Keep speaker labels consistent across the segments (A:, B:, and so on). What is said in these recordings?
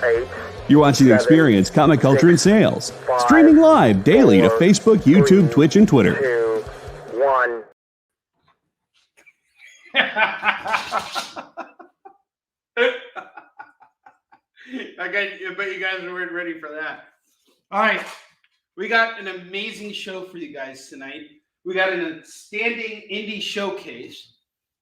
A: 8.
B: You're watching Experience Comic Culture and Sales. Streaming live daily to Facebook, YouTube, Twitch, and Twitter.
A: 2, 1.
C: I bet you guys weren't ready for that. All right. We got an amazing show for you guys tonight. We got an outstanding indie showcase,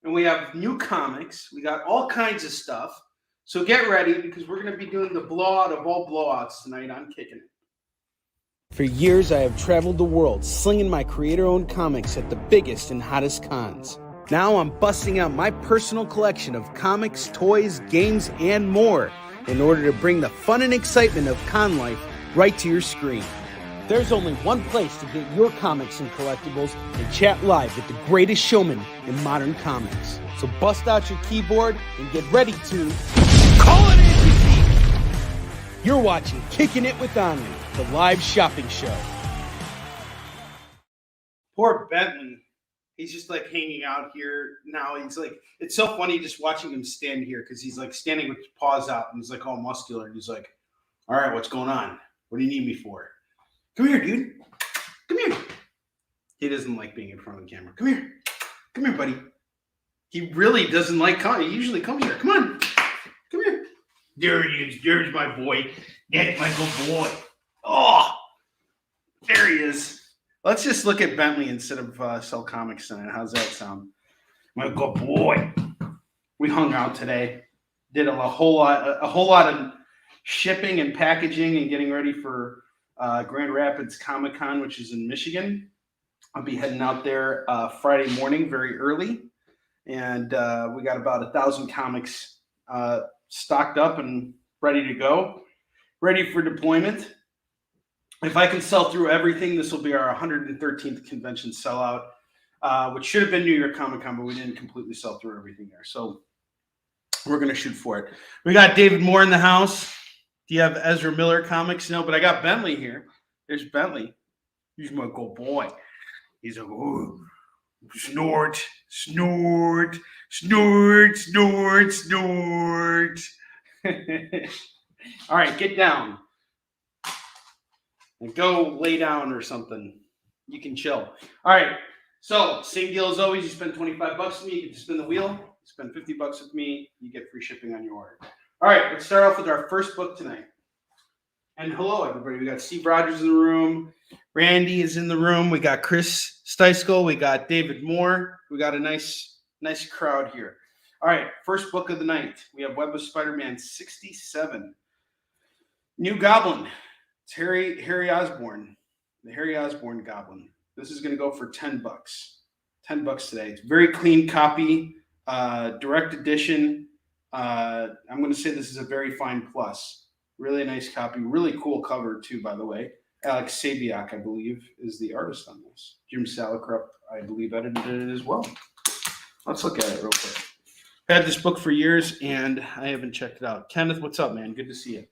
C: and we have new comics. We got all kinds of stuff. So get ready, because we're going to be doing the blowout of all blowouts tonight on Kickin' It.
D: For years, I have traveled the world slinging my creator-owned comics at the biggest and hottest cons. Now I'm busting out my personal collection of comics, toys, games, and more in order to bring the fun and excitement of con life right to your screen. There's only one place to get your comics and collectibles and chat live with the greatest showman in modern comics. So bust out your keyboard and get ready to call it in. You're watching Kickin' It with Onrie, the live shopping show.
C: Poor Bentley. He's just like hanging out here now. He's like, it's so funny just watching him stand here, because he's like standing with his paws out and he's like all muscular. And he's like, all right, what's going on? What do you need me for? Come here, dude. Come here. He doesn't like being in front of the camera. Come here. Come here, buddy. He really doesn't like coming. He usually comes here. Come on. Come here. There he is. There's my boy. That's my good boy. Oh, there he is. Let's just look at Bentley instead of sell comics tonight. How's that sound? My good boy. We hung out today. Did a whole lot of shipping and packaging and getting ready for Grand Rapids Comic Con, which is in Michigan. I'll be heading out there Friday morning very early. And we got about 1,000 comics stocked up and ready to go, ready for deployment. If I can sell through everything, this will be our 113th convention sellout, which should have been New York Comic Con, but we didn't completely sell through everything there. So we're going to shoot for it. We got David Moore in the house. Do you have Ezra Miller comics? No, but I got Bentley here. There's Bentley. He's my good boy. He's like, ooh, snort, snort, snort, snort, snort. All right, get down. And go lay down or something. You can chill. All right. So same deal as always. You spend $25 with me, you get to spin the wheel. You spend $50 with me, you get free shipping on your order. All right, let's start off with our first book tonight. And hello, everybody. We got Steve Rogers in the room. Randy is in the room. We got Chris Steiskell. We got David Moore. We got a nice crowd here. All right, first book of the night. We have Web of Spider-Man 67. New Goblin. It's Harry Osborn, the Harry Osborn Goblin. This is going to go for $10. $10 today. It's a very clean copy, direct edition. I'm going to say this is a very fine plus. Really nice copy. Really cool cover too, by the way. Alex Sabiak, I believe, is the artist on this. Jim Salicrup, I believe, edited it as well. Let's look at it real quick. I've had this book for years, and I haven't checked it out. Kenneth, what's up, man? Good to see you.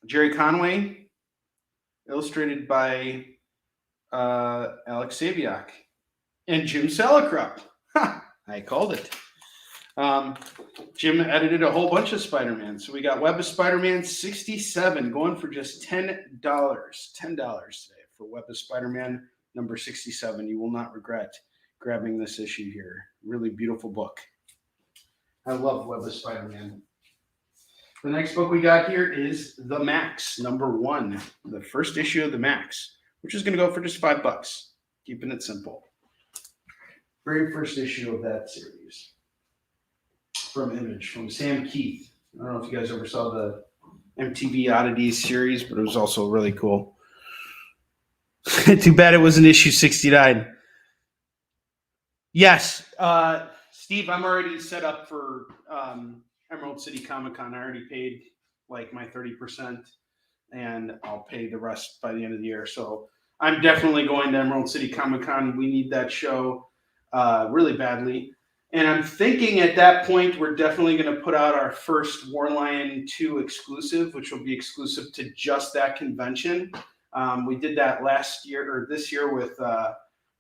C: Jerry Conway, illustrated by Alex Sabiak, and Jim Salicrup. I called it. Jim edited a whole bunch of Spider-Man. So we got Web of Spider-Man 67 going for just $10. $10 today for Web of Spider-Man number 67. You will not regret grabbing this issue here. Really beautiful book. I love Web of Spider-Man. The next book we got here is The Max, number 1. The first issue of The Max, which is going to go for just $5. Keeping it simple. Very first issue of that series. From Image, from Sam Keith. I don't know if you guys ever saw the MTV Oddities series, but it was also really cool. Too bad it wasn't issue 69. Yes, Steve, I'm already set up for Emerald City Comic Con. I already paid like my 30%, and I'll pay the rest by the end of the year. So I'm definitely going to Emerald City Comic Con. We need that show really badly. And I'm thinking at that point, we're definitely going to put out our first Warlion 2 exclusive, which will be exclusive to just that convention. We did that last year or this year with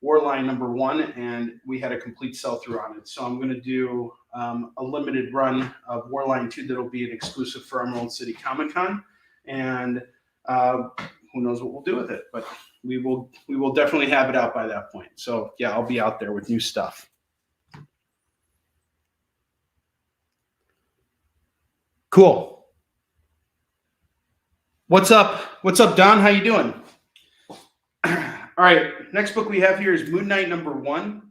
C: Warline #1, and we had a complete sell-through on it. So I'm going to do a limited run of Warline 2 that'll be an exclusive for Emerald City Comic Con, and who knows what we'll do with it, but we will definitely have it out by that point. So yeah, I'll be out there with new stuff. Cool. What's up? What's up, Don? How you doing? All right, next book we have here is Moon Knight #1.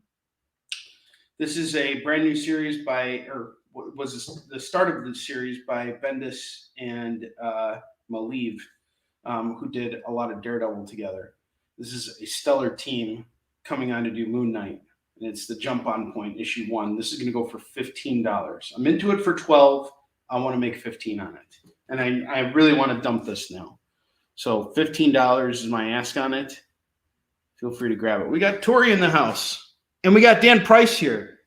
C: This is a brand new series by, or was the start of the series by Bendis and Maleev, who did a lot of Daredevil together. This is a stellar team coming on to do Moon Knight, and it's the Jump On Point issue 1. This is going to go for $15. I'm into it for $12. I want to make 15 on it, and I really want to dump this now. So $15 is my ask on it. Feel free to grab it. We got Tori in the house, and we got Dan Price here.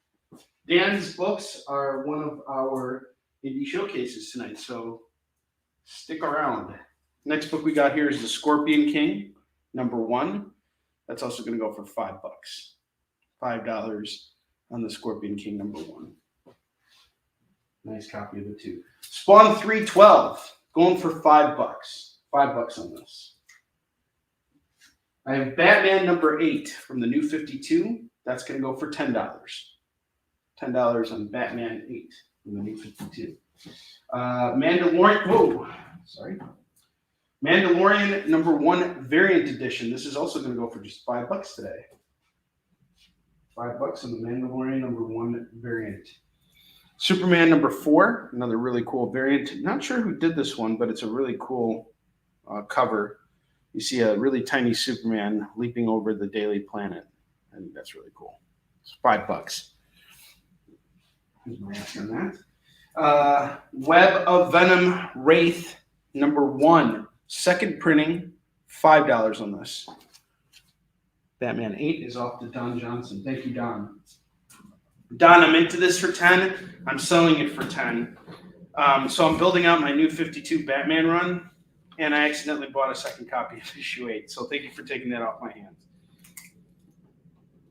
C: Dan's books are one of our indie showcases tonight, so stick around. Next book we got here is The Scorpion King #1. That's also going to go for $5. $5 on The Scorpion King #1. Nice copy of it too. Spawn 312 going for $5. $5 on this. I have Batman #8 from the New 52. That's going to go for $10. $10 on Batman 8 from the New 52. Mandalorian. Whoa, sorry. Mandalorian #1 variant edition. This is also going to go for just $5 today. $5 on the Mandalorian #1 variant. Superman #4, another really cool variant. Not sure who did this one, but it's a really cool cover. You see a really tiny Superman leaping over the Daily Planet. I think that's really cool. It's $5. Here's my ask on that. Web of Venom Wraith #1. Second printing, $5 on this. Batman 8 is off to Don Johnson. Thank you, Don. Don, I'm into this for 10. I'm selling it for 10. So I'm building out my New 52 Batman run, and I accidentally bought a second copy of issue 8. So thank you for taking that off my hands.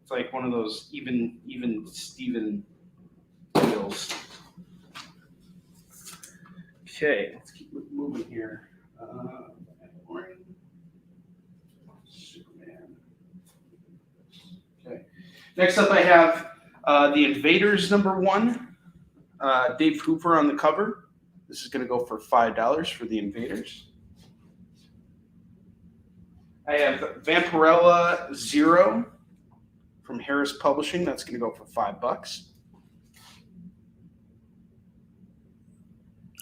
C: It's like one of those even Steven deals. Okay, let's keep moving here. Superman. Okay. Next up, I have The Invaders #1. Dave Hooper on the cover. This is going to go for $5 for The Invaders. I have Vampirella 0 from Harris Publishing. That's going to go for $5.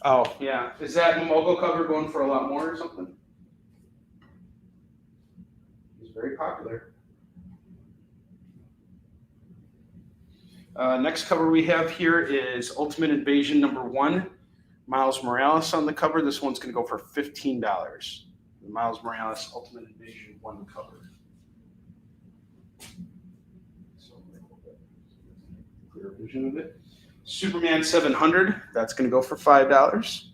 C: Oh, yeah. Is that Momogo cover going for a lot more or something? He's very popular. Next cover we have here is Ultimate Invasion #1. Miles Morales on the cover. This one's going to go for $15. The Miles Morales Ultimate Invasion 1 cover. So clear vision of it. Superman 700. That's going to go for $5.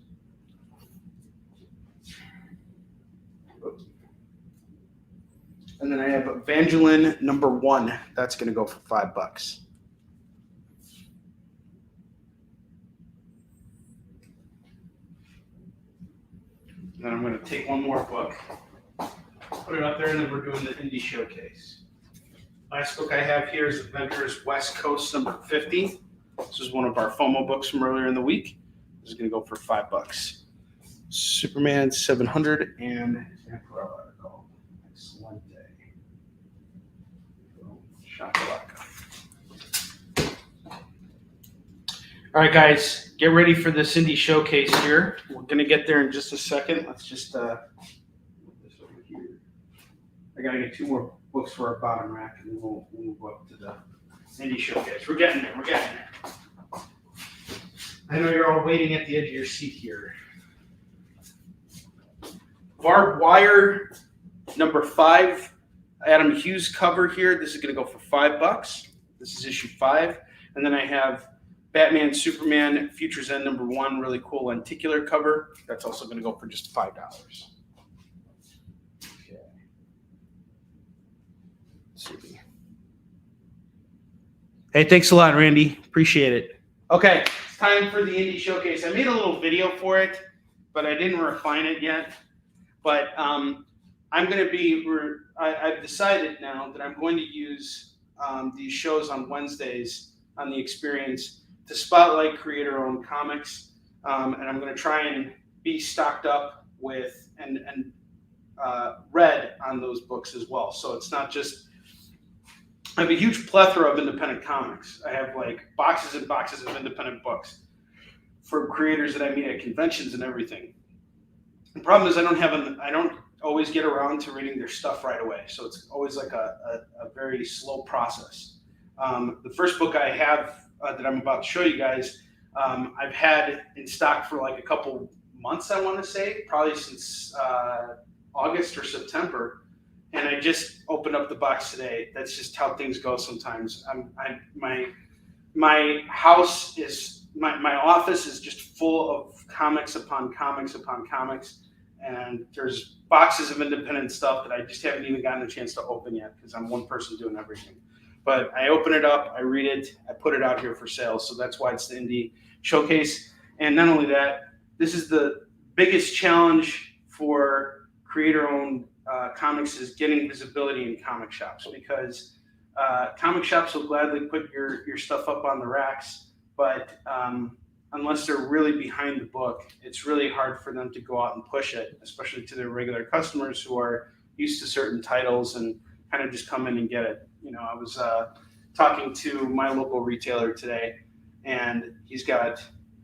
C: And then I have Evangeline #1. That's going to go for $5. Then I'm going to take one more book, put it up there, and then we're doing the indie showcase. Last book I have here is Adventures West Coast #50. This is one of our FOMO books from earlier in the week. This is going to go for $5. Superman 700 and Vampirella. Excellent day. Shakalaka. All right, guys, get ready for this indie showcase here. We're going to get there in just a second. Let's just move this over here. I got to get 2 more books for our bottom rack, and then we'll move up to the indie showcase. We're getting there. We're getting there. I know you're all waiting at the edge of your seat here. Barbed Wire #5. Adam Hughes cover here. This is going to go for $5. This is issue 5. And then I have Batman Superman Futures End #1. Really cool lenticular cover. That's also going to go for just $5. Okay. Let's see. Hey, thanks a lot, Randy. Appreciate it. Okay, it's time for the Indie Showcase. I made a little video for it, but I didn't refine it yet. But I'm going to be, I've decided now that I'm going to use these shows on Wednesdays on the experience to spotlight creator-owned comics. And I'm going to try and be stocked up with and read on those books as well. So it's not just, I have a huge plethora of independent comics. I have like boxes and boxes of independent books for creators that I meet at conventions and everything. The problem is I don't always get around to reading their stuff right away. So it's always like a very slow process. The first book I have that I'm about to show you guys, I've had in stock for like a couple months, I want to say, probably since August or September. And I just opened up the box today. That's just how things go sometimes. My house is, my office is just full of comics upon comics upon comics. And there's boxes of independent stuff that I just haven't even gotten a chance to open yet because I'm one person doing everything. But I open it up, I read it, I put it out here for sale. So that's why it's the Indie Showcase. And not only that, this is the biggest challenge for creator-owned comics is getting visibility in comic shops, because comic shops will gladly put your stuff up on the racks, but unless they're really behind the book, it's really hard for them to go out and push it, especially to their regular customers who are used to certain titles and kind of just come in and get it. You know, I was talking to my local retailer today, and he's got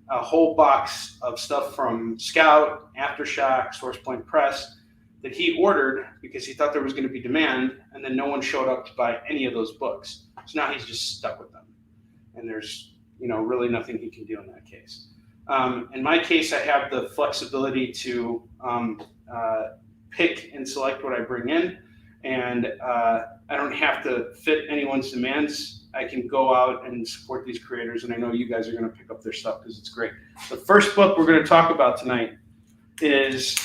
C: a whole box of stuff from Scout, Aftershock, SourcePoint Press that he ordered because he thought there was going to be demand, and then no one showed up to buy any of those books. So now he's just stuck with them, and there's really nothing he can do in that case. In my case, I have the flexibility to pick and select what I bring in, and I don't have to fit anyone's demands. I can go out and support these creators, and I know you guys are going to pick up their stuff because it's great. The first book we're going to talk about tonight is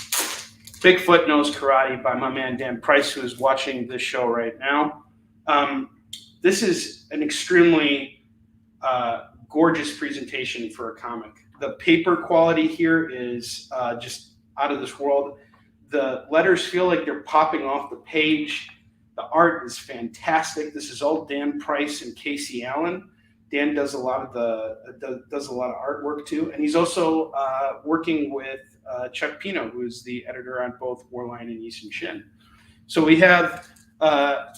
C: Bigfoot Knows Karate by my man Dan Price, who is watching this show right now. This is an extremely gorgeous presentation for a comic. The paper quality here is just out of this world. The letters feel like they're popping off the page. The art is fantastic. This is all Dan Price and Casey Allen. Dan does a lot of artwork too, and he's also working with Chuck Pino, who is the editor on both Warline and Easton Shin. So we have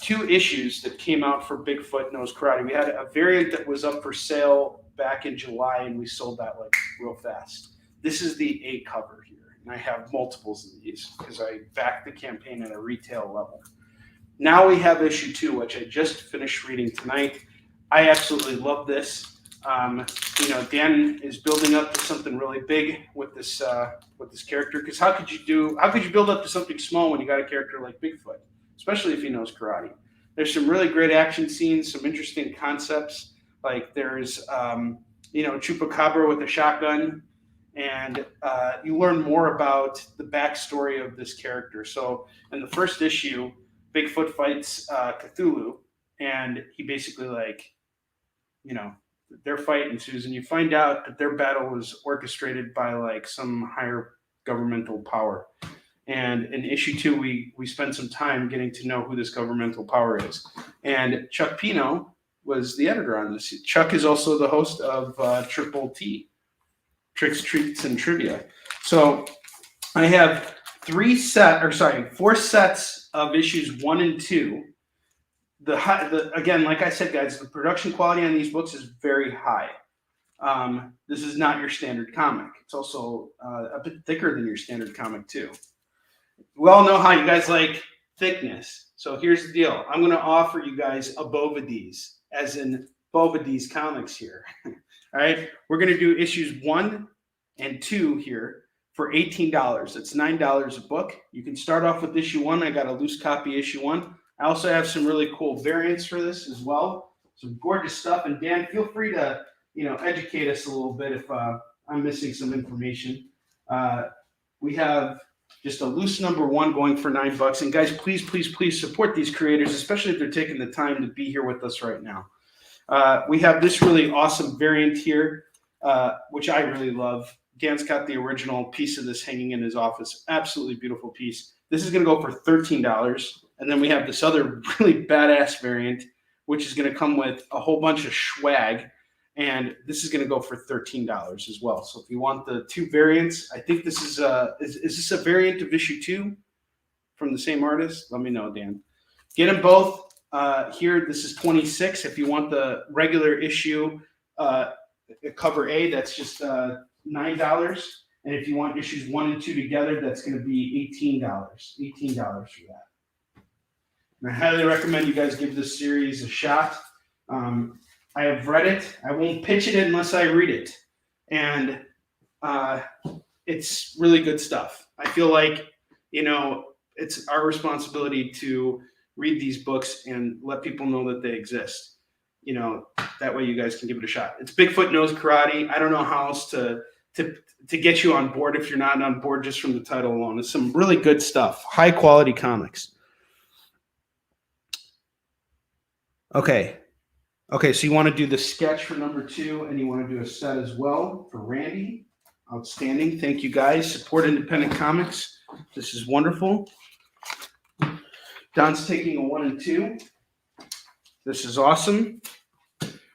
C: 2 issues that came out for Bigfoot Knows Karate. We had a variant that was up for sale back in July, and we sold that like real fast. This is the A cover here, and I have multiples of these because I backed the campaign at a retail level. Now we have issue 2, which I just finished reading tonight. I absolutely love this. Dan is building up to something really big with this character. Because how could you build up to something small when you got a character like Bigfoot, especially if he knows karate? There's some really great action scenes, some interesting concepts. Like there's Chupacabra with a shotgun, and you learn more about the backstory of this character. So in the first issue, Bigfoot fights Cthulhu, and he basically their fight ensues, and you find out that their battle was orchestrated by like some higher governmental power. And in issue 2, we spend some time getting to know who this governmental power is. And Chuck Pino was the editor on this. Chuck is also the host of Triple T, Tricks, Treats, and Trivia. So I have 4 sets of issues 1 and 2. Again, like I said, guys, the production quality on these books is very high. This is not your standard comic. It's also a bit thicker than your standard comic too. We all know how you guys like thickness. So here's the deal. I'm going to offer you guys a Bovades, as in Bovades comics here. All right. We're going to do issues 1 and 2 here for $18. That's $9 a book. You can start off with issue 1. I got a loose copy issue 1. I also have some really cool variants for this as well. Some gorgeous stuff. And Dan, feel free to, educate us a little bit if I'm missing some information. We have just a loose number 1 going for $9. And guys, please, please, please support these creators, especially if they're taking the time to be here with us right now. We have this really awesome variant here, which I really love. Dan's got the original piece of this hanging in his office. Absolutely beautiful piece. This is going to go for $13. And then we have this other really badass variant, which is going to come with a whole bunch of swag. And this is going to go for $13 as well. So if you want the two variants, I think this is this a variant of issue 2 from the same artist? Let me know, Dan. Get them both here. This is 26. If you want the regular issue cover A, that's just $9. And if you want issues 1 and 2 together, that's going to be $18. $18 for that. And I highly recommend you guys give this series a shot. I have read it. I won't pitch it unless I read it. And it's really good stuff. I feel like, it's our responsibility to read these books and let people know that they exist. That way you guys can give it a shot. It's Bigfoot Knows Karate. I don't know how else to get you on board if you're not on board just from the title alone. It's some really good stuff. High quality comics. Okay, so you want to do the sketch for number 2, and you want to do a set as well for Randy. Outstanding. Thank you, guys. Support independent comics. This is wonderful. Don's taking a 1 and 2. This is awesome.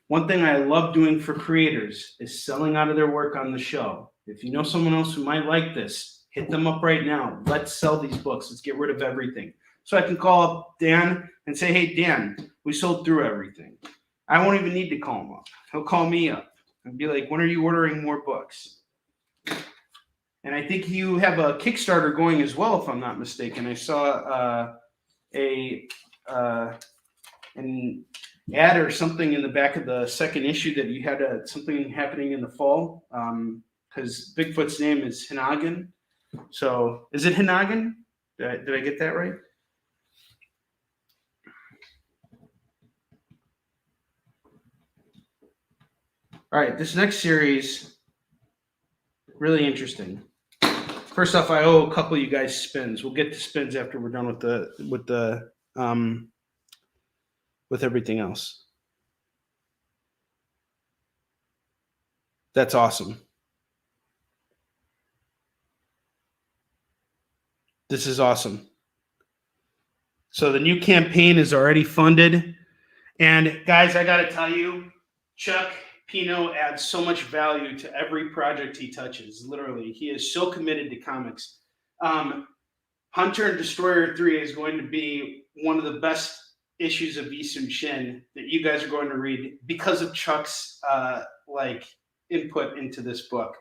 C: One thing I love doing for creators is selling out of their work on the show. If you know someone else who might like this, hit them up right now. Let's sell these books. Let's get rid of everything. So I can call up Dan and say, hey, Dan, we sold through everything. I won't even need to call him up. He'll call me up and be like, when are you ordering more books? And I think you have a Kickstarter going as well, if I'm not mistaken. I saw an ad or something in the back of the second issue that you had something happening in the fall, because Bigfoot's name is Hinagan. So is it Hinagan? Did I get that right? All right, this next series, really interesting. First off, I owe a couple of you guys spins. We'll get to spins after we're done with everything else. That's awesome. This is awesome. So the new campaign is already funded. And guys, I got to tell you, Chuck Pino adds so much value to every project he touches. Literally, he is so committed to comics. Hunter and Destroyer 3 is going to be one of the best issues of Issun Shin that you guys are going to read because of Chuck's input into this book.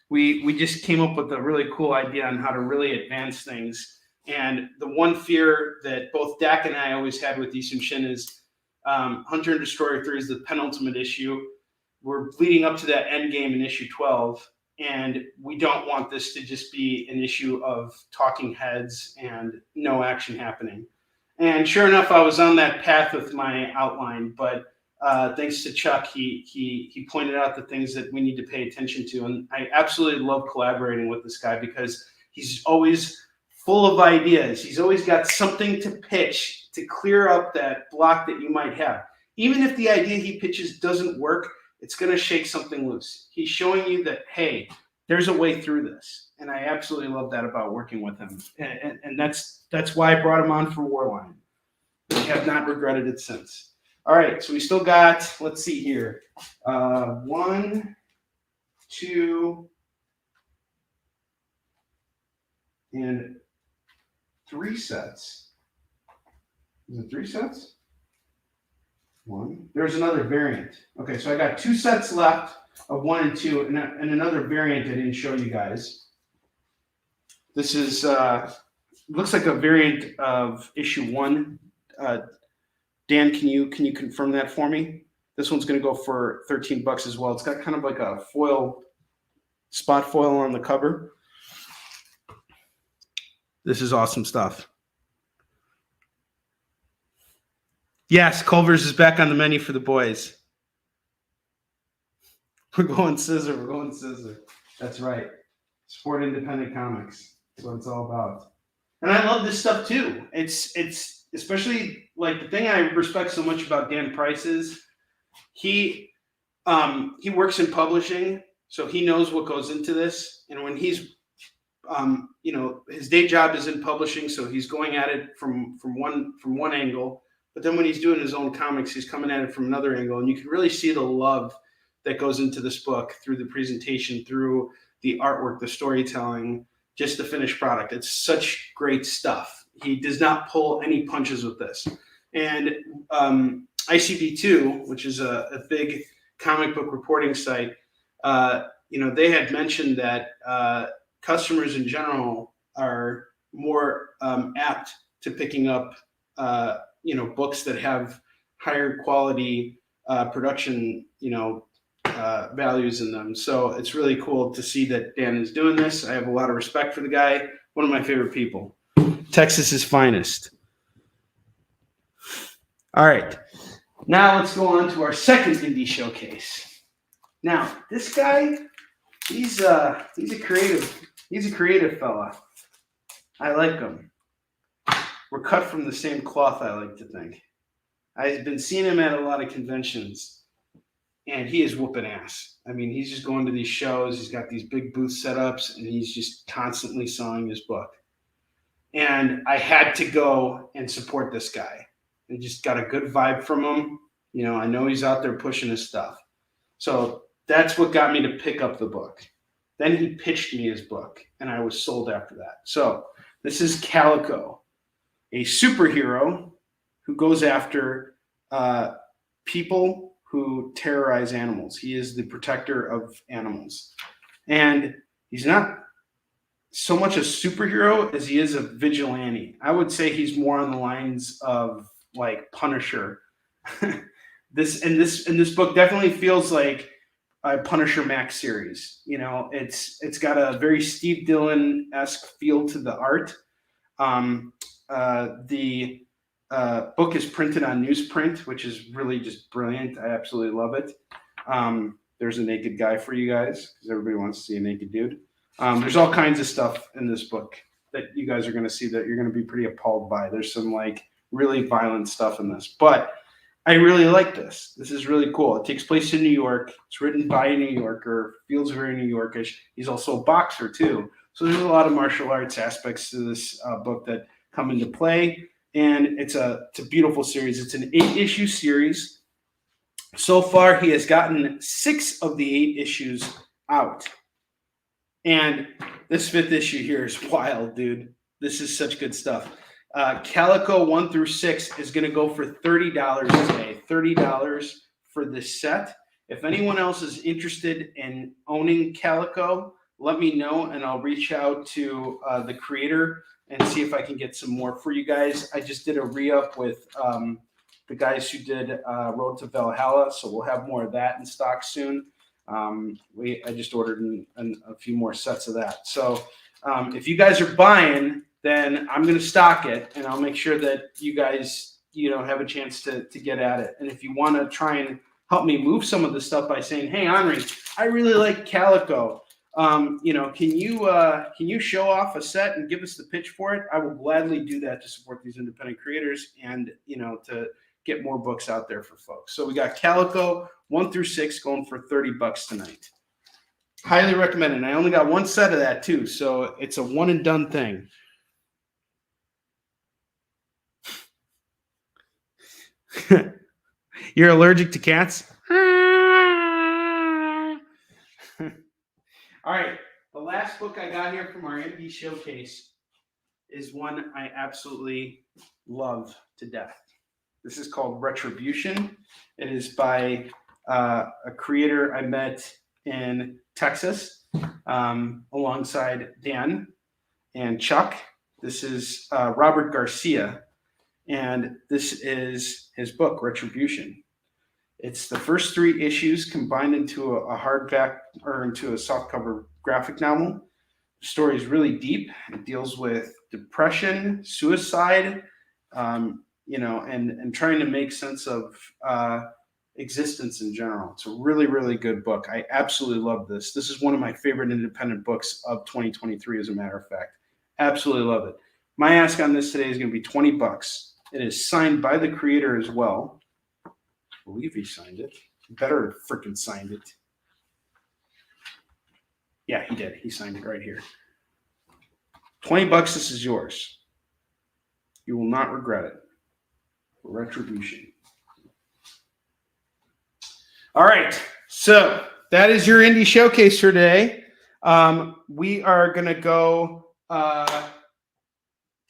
C: We just came up with a really cool idea on how to really advance things. And the one fear that both Dak and I always had with Issun Shin is Hunter and Destroyer 3 is the penultimate issue. We're leading up to that end game in issue 12, and we don't want this to just be an issue of talking heads and no action happening. And sure enough, I was on that path with my outline, but thanks to Chuck, he pointed out the things that we need to pay attention to. And I absolutely love collaborating with this guy because he's always full of ideas. He's always got something to pitch to clear up that block that you might have. Even if the idea he pitches doesn't work, it's going to shake something loose. He's showing you that, hey, there's a way through this. And I absolutely love that about working with him. And that's why I brought him on for Warline. I have not regretted it since. All right, so we still got, let's see here, 1, 2, and 3 sets. Is it 3 sets? 1. There's another variant. Okay, so I got 2 sets left of 1 and 2, and another variant I didn't show you guys. This is looks like a variant of issue 1. Dan, can you confirm that for me? This one's going to go for $13 as well. It's got kind of like a spot foil on the cover. This is awesome stuff. Yes, Culver's is back on the menu for the boys. We're going scissor. That's right. Support independent comics. That's what it's all about. And I love this stuff too. It's especially like the thing I respect so much about Dan Price is he works in publishing, so he knows what goes into this. And when he's his day job is in publishing, so he's going at it from one angle. But then when he's doing his own comics, he's coming at it from another angle, and you can really see the love that goes into this book through the presentation, through the artwork, the storytelling, just the finished product. It's such great stuff. He does not pull any punches with this. And ICB2, which is a big comic book reporting site, they had mentioned that customers in general are more apt to picking up, books that have higher quality production, values in them. So it's really cool to see that Dan is doing this. I have a lot of respect for the guy. One of my favorite people. Texas's finest. All right. Now let's go on to our second indie showcase. Now, this guy, he's a creative fella. I like him. We're cut from the same cloth, I like to think. I've been seeing him at a lot of conventions, and he is whooping ass. I mean, he's just going to these shows. He's got these big booth setups, and he's just constantly selling his book. And I had to go and support this guy. I just got a good vibe from him. I know he's out there pushing his stuff. So that's what got me to pick up the book. Then he pitched me his book, and I was sold after that. So this is Calico, a superhero who goes after people who terrorize animals. He is the protector of animals. And he's not so much a superhero as he is a vigilante. I would say he's more on the lines of like Punisher. This book definitely feels like a Punisher Max series. It's got a very Steve Dillon-esque feel to the art. The book is printed on newsprint, which is really just brilliant. I absolutely love it. There's a naked guy for you guys because everybody wants to see a naked dude. There's all kinds of stuff in this book that you guys are going to see that you're going to be pretty appalled by. There's some like really violent stuff in this, but I really like this. This is really cool. It takes place in New York. It's written by a New Yorker, feels very New Yorkish. He's also a boxer too. So there's a lot of martial arts aspects to this book that come into play. And it's a beautiful series. It's an 8-issue series. So far, he has gotten 6 of the 8 issues out. And this 5th issue here is wild, dude. This is such good stuff. Calico 1 through 6 is going to go for $30 today. $30 for this set. If anyone else is interested in owning Calico, let me know, and I'll reach out to the creator and see if I can get some more for you guys. I just did a re-up with the guys who did Road to Valhalla, so we'll have more of that in stock soon. I just ordered a few more sets of that. So if you guys are buying, then I'm going to stock it, and I'll make sure that you guys have a chance to get at it. And if you want to try and help me move some of the stuff by saying, hey, Onrie, I really like Calico. Can you show off a set and give us the pitch for it? I will gladly do that to support these independent creators and, to get more books out there for folks. So we got Calico 1 through 6 going for $30 tonight. Highly recommend it. And I only got one set of that too. So it's a one and done thing. You're allergic to cats? All right, the last book I got here from our indie showcase is one I absolutely love to death. This is called Retribution. It is by a creator I met in Texas alongside Dan and Chuck. This is Robert Garcia, and this is his book, Retribution. It's the first 3 issues combined into a hardback or into a softcover graphic novel. The story is really deep. It deals with depression, suicide, and trying to make sense of existence in general. It's a really, really good book. I absolutely love this. This is one of my favorite independent books of 2023, as a matter of fact. Absolutely love it. My ask on this today is going to be $20. It is signed by the creator as well. believe he signed it. He better freaking signed it. Yeah, he did. He signed it right here. $20. This is yours. You will not regret it. Retribution. All right. So that is your indie showcase for today. We are going to go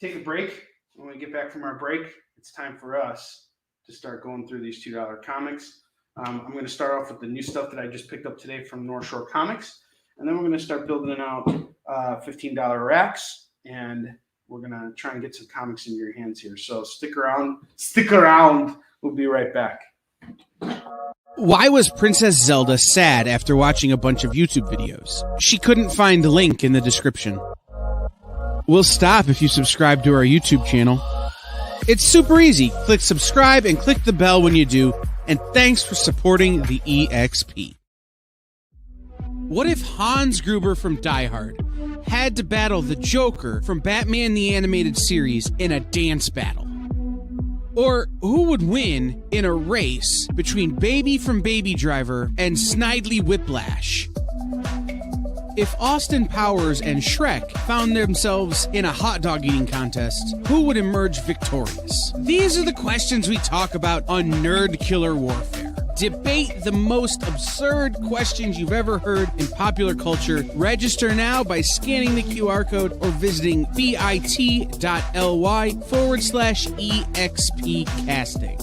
C: take a break. When we get back from our break, it's time for us to start going through these $2 comics. I'm going to start off with the new stuff that I just picked up today from North Shore Comics. And then we're going to start building out $15 racks. And we're going to try and get some comics into your hands here. So stick around. Stick around. We'll be right back.
D: Why was Princess Zelda sad after watching a bunch of YouTube videos? She couldn't find the link in the description. We'll stop if you subscribe to our YouTube channel. It's super easy. Click subscribe and click the bell when you do. And thanks for supporting the EXP. What if Hans Gruber from Die Hard had to battle the Joker from Batman the Animated Series in a dance battle? Or who would win in a race between Baby from Baby Driver and Snidely Whiplash? If Austin Powers and Shrek found themselves in a hot dog eating contest, who would emerge victorious? These are the questions we talk about on Nerd Killer Warfare. Debate the most absurd questions you've ever heard in popular culture. Register now by scanning the QR code or visiting bit.ly/EXP casting.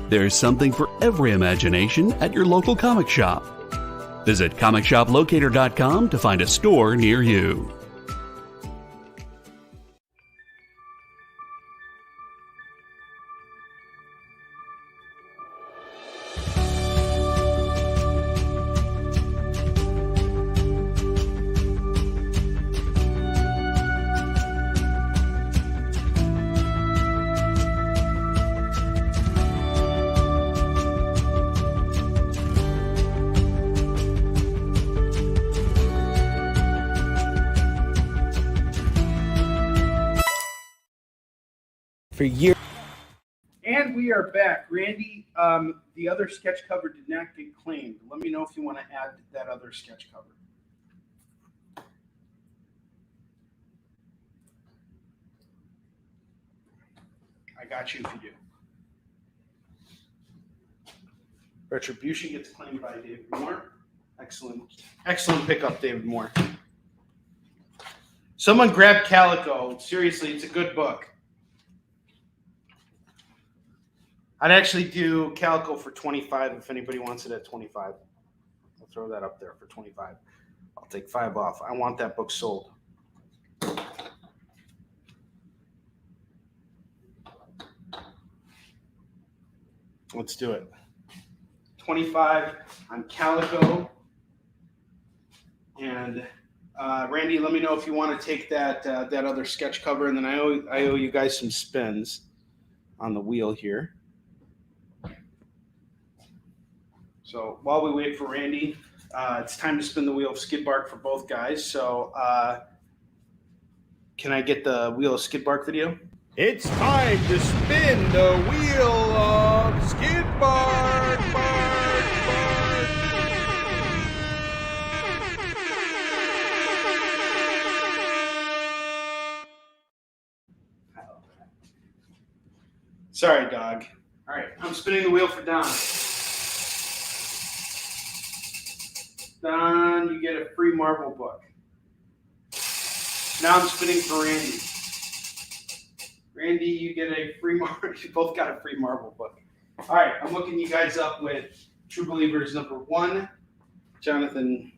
B: There's something for every imagination at your local comic shop. Visit comicshoplocator.com to find a store near you.
D: For years.
C: And we are back. Randy, the other sketch cover did not get claimed. Let me know if you want to add that other sketch cover. I got you if you do. Retribution gets claimed by David Moore. Excellent. Excellent pickup, David Moore. Someone grab Calico. Seriously, it's a good book. I'd actually do Calico for $25 if anybody wants it at $25. I'll throw that up there for $25. I'll take $5 off. I want that book sold. Let's do it. $25 on Calico. And Randy, let me know if you want to take that other sketch cover, and then I owe you guys some spins on the wheel here. So while we wait for Randy, it's time to spin the wheel of Skid Bark for both guys. So can I get the wheel of Skid Bark video?
A: It's time to spin the wheel of Skid Bark, bark, bark.
C: Sorry, dog. All right, I'm spinning the wheel for Don. Don, you get a free Marvel book. Now I'm spinning for Randy. Randy, you get a free Marvel. You both got a free Marvel book. All right, I'm looking you guys up with True Believers #1, Jonathan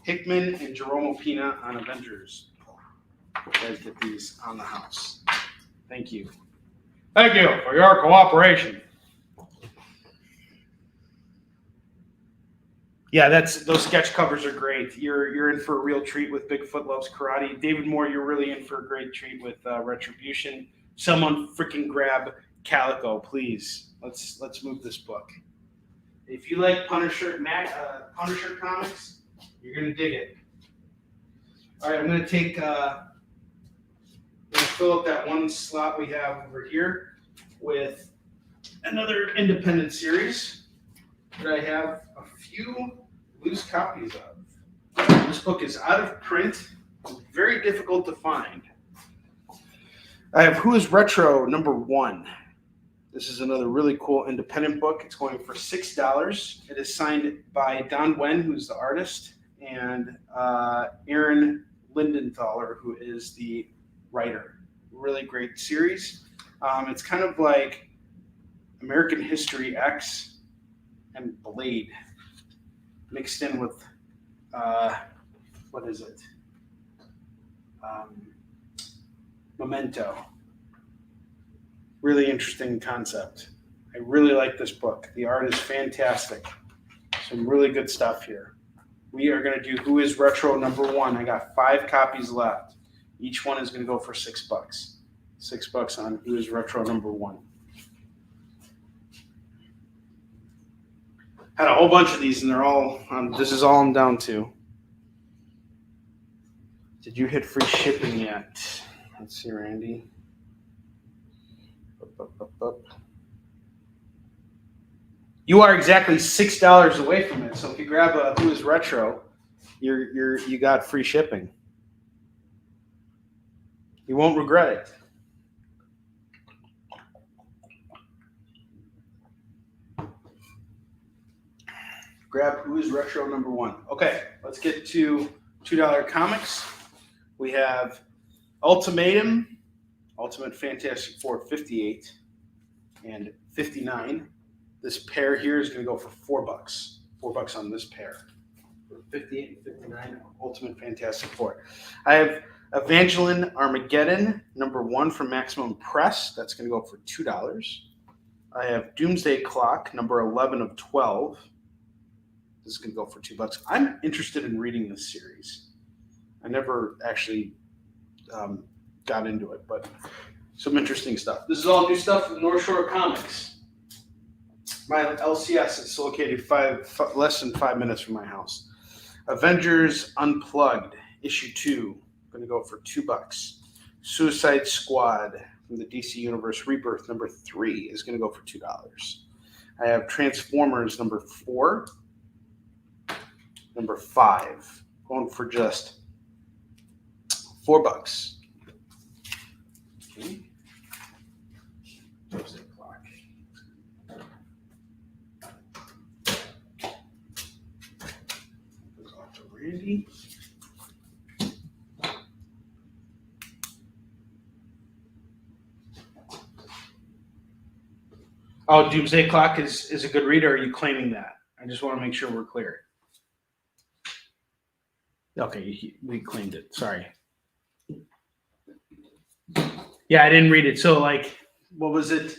C: Hickman and Jerome Opina on Avengers. You guys get these on the house. Thank you.
A: Thank you for your cooperation.
C: Yeah, those sketch covers are great. You're in for a real treat with Bigfoot Loves Karate. David Moore, you're really in for a great treat with Retribution. Someone freaking grab Calico, please. Let's move this book. If you like Punisher comics, you're gonna dig it. All right, I'm gonna fill up that one slot we have over here with another independent series that I have a few loose copies of. This book is out of print, very difficult to find. I have Who is Retro #1. This is another really cool independent book. It's going for $6. It is signed by Don Wen, who's the artist, and Aaron Lindenthaler, who is the writer. Really great series. It's kind of like American History X and Blade mixed in with what is it? Memento. Really interesting concept. I really like this book. The art is fantastic. Some really good stuff here. We are going to do Who is Retro #1. I got 5 copies left. Each one is going to go for $6. $6 on Who is Retro #1. Had a whole bunch of these, and they're all. This is all I'm down to. Did you hit free shipping yet? Let's see, Randy. Up. You are exactly $6 away from it. So if you grab a Who is Retro, you got free shipping. You won't regret it. Grab Who is Retro #1. Okay, let's get to $2 comics. We have Ultimatum, Ultimate Fantastic Four 58 and 59. This pair here is going to go for $4. $4 on this pair. For 58 and 59, Ultimate Fantastic Four. I have Evangeline Armageddon #1 from Maximum Press. That's going to go for $2. I have Doomsday Clock #11 of 12. This is going to go for $2. I'm interested in reading this series. I never actually got into it, but some interesting stuff. This is all new stuff from North Shore Comics. My LCS is located less than 5 minutes from my house. Avengers Unplugged, issue 2, going to go for $2. Suicide Squad from the DC Universe Rebirth #3 is going to go for $2. I have Transformers #4, #5, going for just $4. Okay. Thursday clock. Goes off to Randy. Oh, Doomsday Clock is a good read, or are you claiming that? I just want to make sure we're clear. Okay, we claimed it. Sorry. Yeah, I didn't read it. So, like, what was it?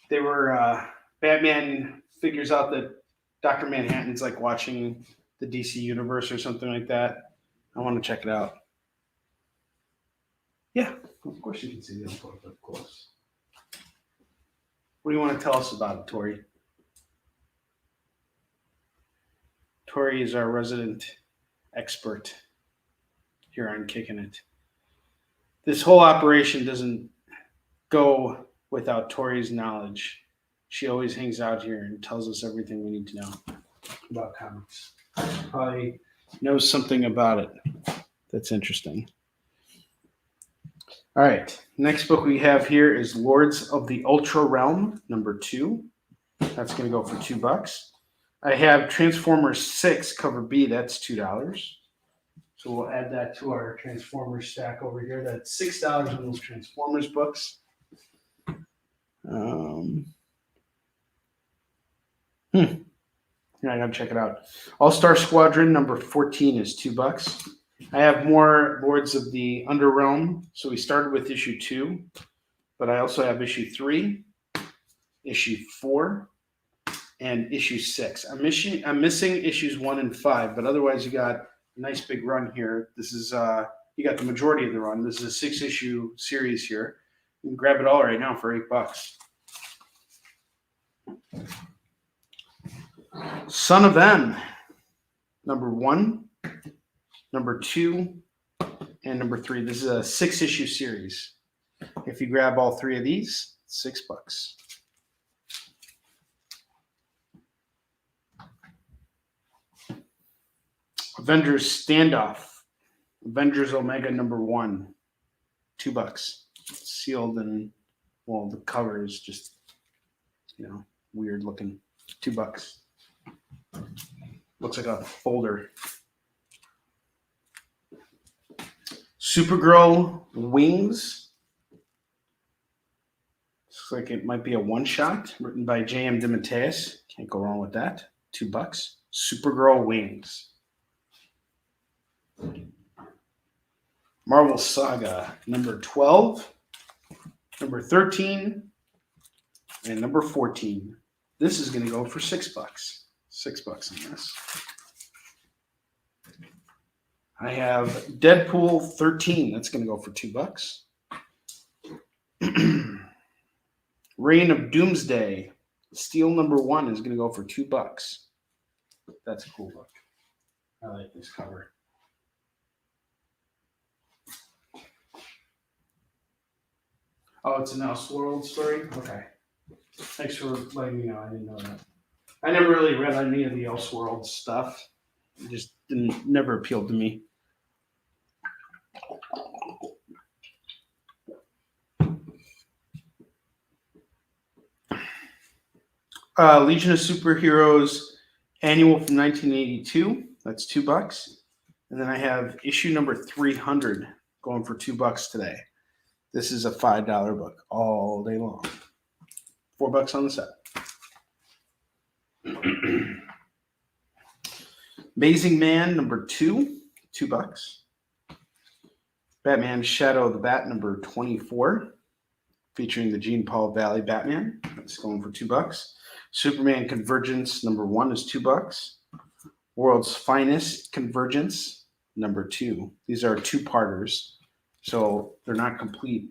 C: They were Batman figures out that Dr. Manhattan's like watching the DC universe or something like that. I want to check it out. Yeah, of course you can see the info up close. What do you want to tell us about it, Tori? Tori is our resident expert here on Kickin' It. This whole operation doesn't go without Tori's knowledge. She always hangs out here and tells us everything we need to know about comics. Probably knows something about it that's interesting. All right, next book we have here is Lords of the Ultra Realm #2. That's going to go for $2. I have Transformers 6 cover B. That's $2. So we'll add that to our Transformers stack over here. That's $6 on those Transformers books. Yeah, I gotta check it out. All-Star Squadron #14 is $2. I have more Lords of the Underrealm. So we started with issue 2, but I also have issue 3, issue 4, and issue 6. I'm missing issues 1 and 5, but otherwise you got a nice big run here. This is you got the majority of the run. This is a 6-issue series here. You can grab it all right now for $8. Son of M, number 1, number 2, and number 3. This is a 6-issue series. If you grab all 3 of these, $6. Avengers Standoff, Avengers Omega number 1, $2. Sealed and, well, the cover is just, weird looking. $2. Looks like a folder. Supergirl Wings. Looks like it might be a one-shot written by J.M. DeMatteis. Can't go wrong with that. $2. Supergirl Wings. Marvel Saga number 12, number 13, and number 14. This is going to go for $6. $6 on this. I have Deadpool 13. That's going to go for $2. Reign of Doomsday. Steel number 1 is going to go for $2. That's a cool book. I like this cover. Oh, it's an Elseworld story? Okay. Thanks for letting me know. I didn't know that. I never really read any of the Elseworld stuff. It just never appealed to me. Legion of Superheroes annual from 1982. That's $2. And then I have issue number 300 going for $2 today. This is a $5 book all day long. $4 on the set. Amazing Man number 2, $2. Batman Shadow of the Bat number 24, featuring the Jean Paul Valley Batman. That's going for $2. Superman Convergence number 1 is $2. World's Finest Convergence number 2. These are 2-parters. So they're not complete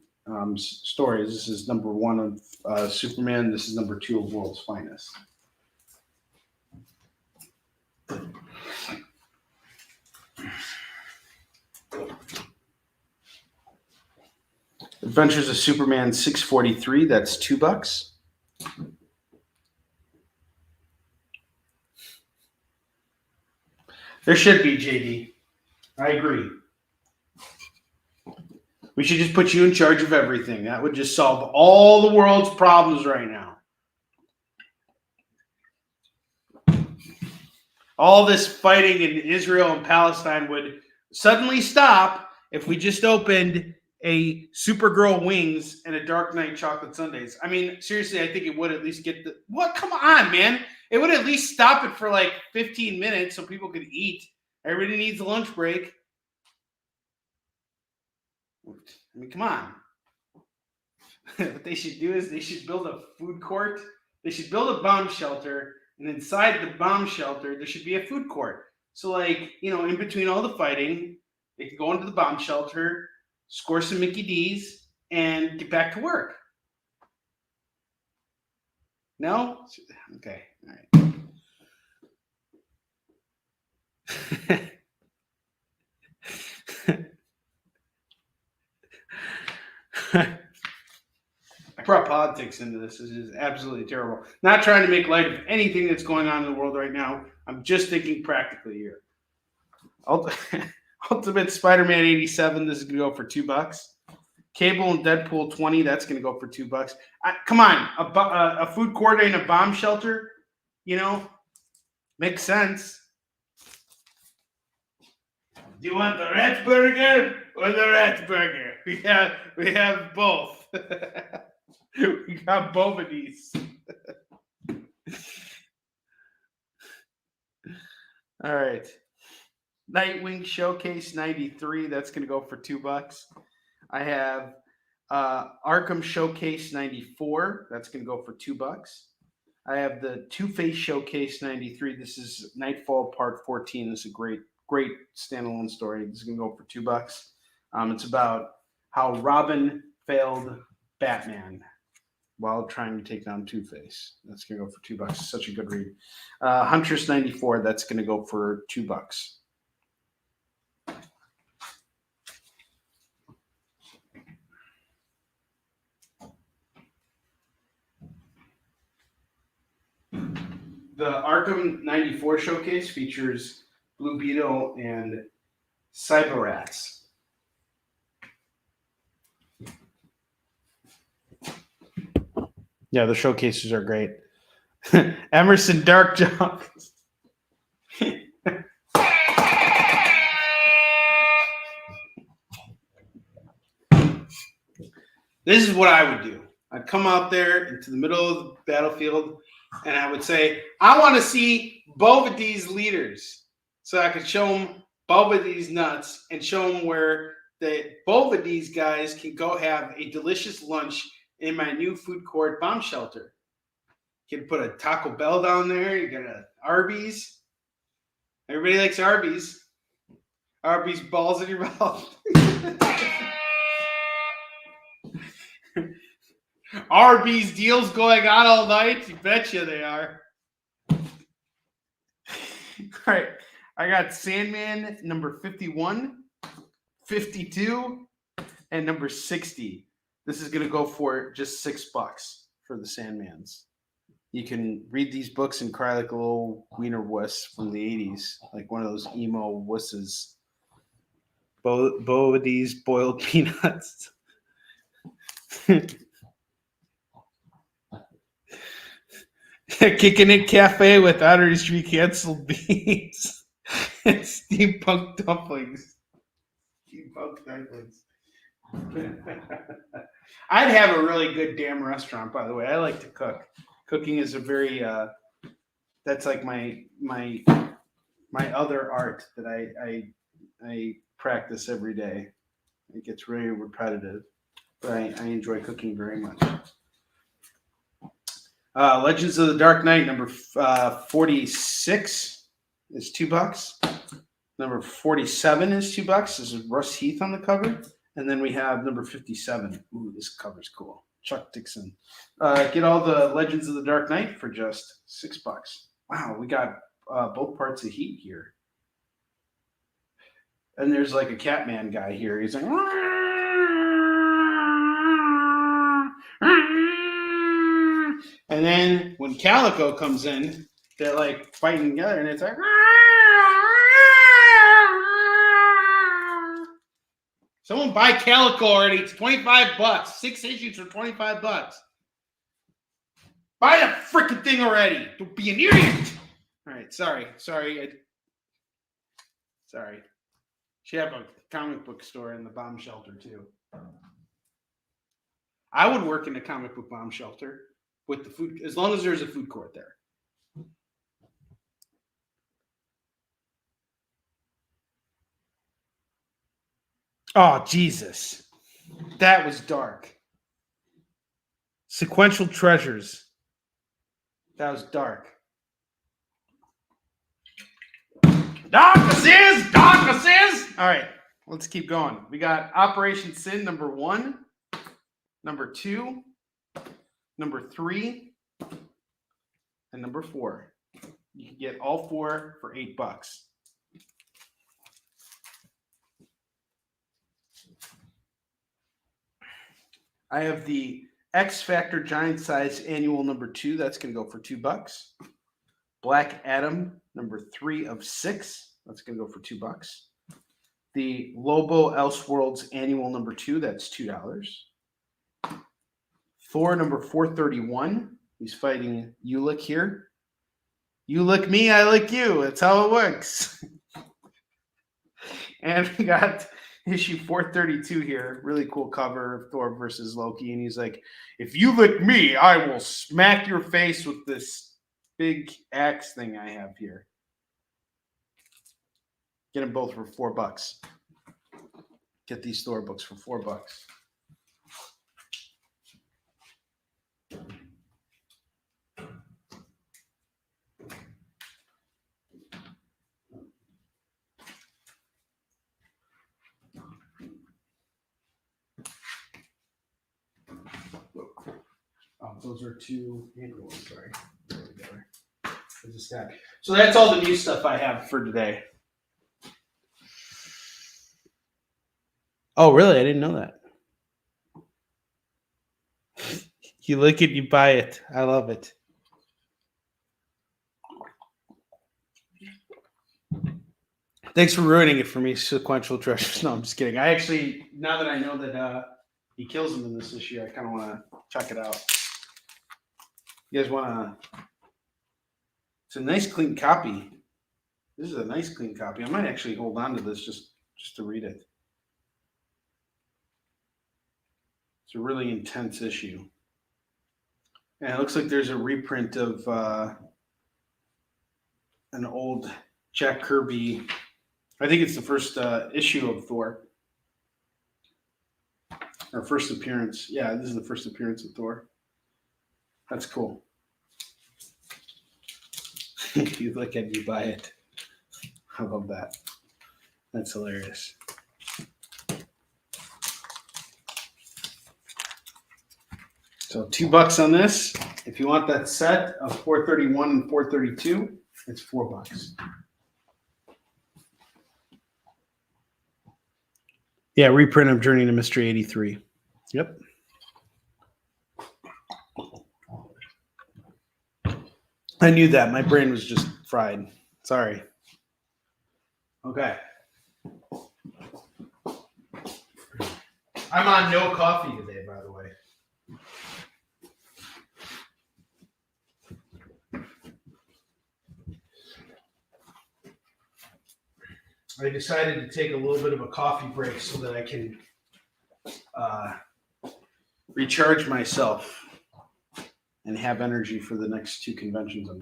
C: stories. This is number 1 of Superman. This is number 2 of World's Finest. Adventures of Superman 643. That's $2. There should be, JD. I agree. We should just put you in charge of everything. That would just solve all the world's problems right now. All this fighting in Israel and Palestine would suddenly stop if we just opened a Supergirl Wings and a Dark Knight Chocolate Sundays. I mean, seriously, I think it would at least get the... What? Come on, man. It would at least stop it for like 15 minutes so people could eat. Everybody needs a lunch break. I mean, come on. What they should do is they should build a food court. They should build a bomb shelter. And inside the bomb shelter, there should be a food court. So, like, in between all the fighting, they can go into the bomb shelter, score some Mickey D's, and get back to work. No? Okay. All right. I brought politics into this. This is absolutely terrible. Not trying to make light of anything that's going on in the world right now. I'm just thinking practically here. Ultimate Spider-Man 87. This is going to go for $2. Cable and Deadpool 20. That's going to go for $2. Come on. A food court and a bomb shelter, makes sense. Do you want the rat burger or the rat burger? We have both. We got both of these. All right. Nightwing Showcase 93. That's going to go for $2. I have Arkham Showcase 94. That's going to go for $2. I have the Two-Face Showcase 93. This is Nightfall Part 14. This is a great standalone story. This is going to go for $2. It's about how Robin failed Batman while trying to take down Two-Face. That's going to go for $2. Such a good read. Huntress 94. That's going to go for $2. The Arkham 94 showcase features Blue Beetle and Cyberrats. Yeah, the showcases are great. Emerson Dark Jones. This is what I would do. I'd come out there into the middle of the battlefield and I would say, I want to see both of these leaders so I could show them both of these nuts and show them where both of these guys can go have a delicious lunch in my new food court bomb shelter. You can put a Taco Bell down there. You got a Arby's. Everybody likes Arby's. Arby's balls in your mouth. Arby's deals going on all night. You betcha they are. All right. I got Sandman number 51, 52, and number 60. This is going to go for just $6 for the Sandmans. You can read these books and cry like a little wiener wuss from the 80s, like one of those emo wusses. Boadies boiled peanuts. Kickin It Cafe with Outer Street canceled beans and steampunk dumplings. Steampunk dumplings. I'd have a really good damn restaurant, by the way. I like to cook. Cooking is a very that's like my other art that I practice every day. It gets really repetitive, but I enjoy cooking very much. Legends of the Dark Knight number 46 is $2. Number 47 is $2. This is Russ Heath on the cover. And then we have number 57. Ooh, this cover's cool. Chuck Dixon. Get all the Legends of the Dark Knight for just $6. Wow, we got both parts of Heat here. And there's like a Catman guy here. He's like, and then when Calico comes in, they're like fighting together, and it's like, someone buy Calico already. It's $25. 6 issues for $25. Buy the freaking thing already. Don't be an idiot. All right, sorry. Should have a comic book store in the bomb shelter too. I would work in a comic book bomb shelter with the food, as long as there's a food court there. Oh, Jesus. That was dark. Sequential Treasures. That was dark. Darkness is! All right, let's keep going. We got Operation Sin number 1, number 2, number 3, and number 4. You can get all 4 for $8. I have the X Factor Giant Size Annual number 2. That's going to go for $2. Black Adam number 3 of 6. That's going to go for $2. The Lobo Elseworlds Annual number 2. That's $2. Thor number 431. He's fighting Ulick here. You lick me, I lick you. That's how it works. And we got issue 432 here. Really cool cover of Thor versus Loki. And he's like, if you lick me, I will smack your face with this big axe thing I have here. Get them both for $4. Get these Thor books for $4. those are two. Sorry. There we go. There's a stack. So that's all the new stuff I have for today. Oh, really? I didn't know that. You lick it, you buy it. I love it. Thanks for ruining it for me, Sequential Treasures. No, I'm just kidding. I actually, now that I know that he kills him in this issue, I kind of want to check it out. You guys want to... It's a nice, clean copy. This is a nice, clean copy. I might actually hold on to this just to read it. It's a really intense issue. And it looks like there's a reprint of an old Jack Kirby. I think it's the first issue of Thor. Or first appearance. Yeah, this is the first appearance of Thor. That's cool. You look at it, you buy it. I love that. That's hilarious. So $2 on this. If you want that set of 431 and 432, it's $4. Yeah, reprint of Journey to Mystery 83. Yep. I knew that. My brain was just fried. Sorry. Okay. I'm on no coffee today, by the way. I decided to take a little bit of a coffee break so that I can recharge myself and have energy for the next two conventions I'm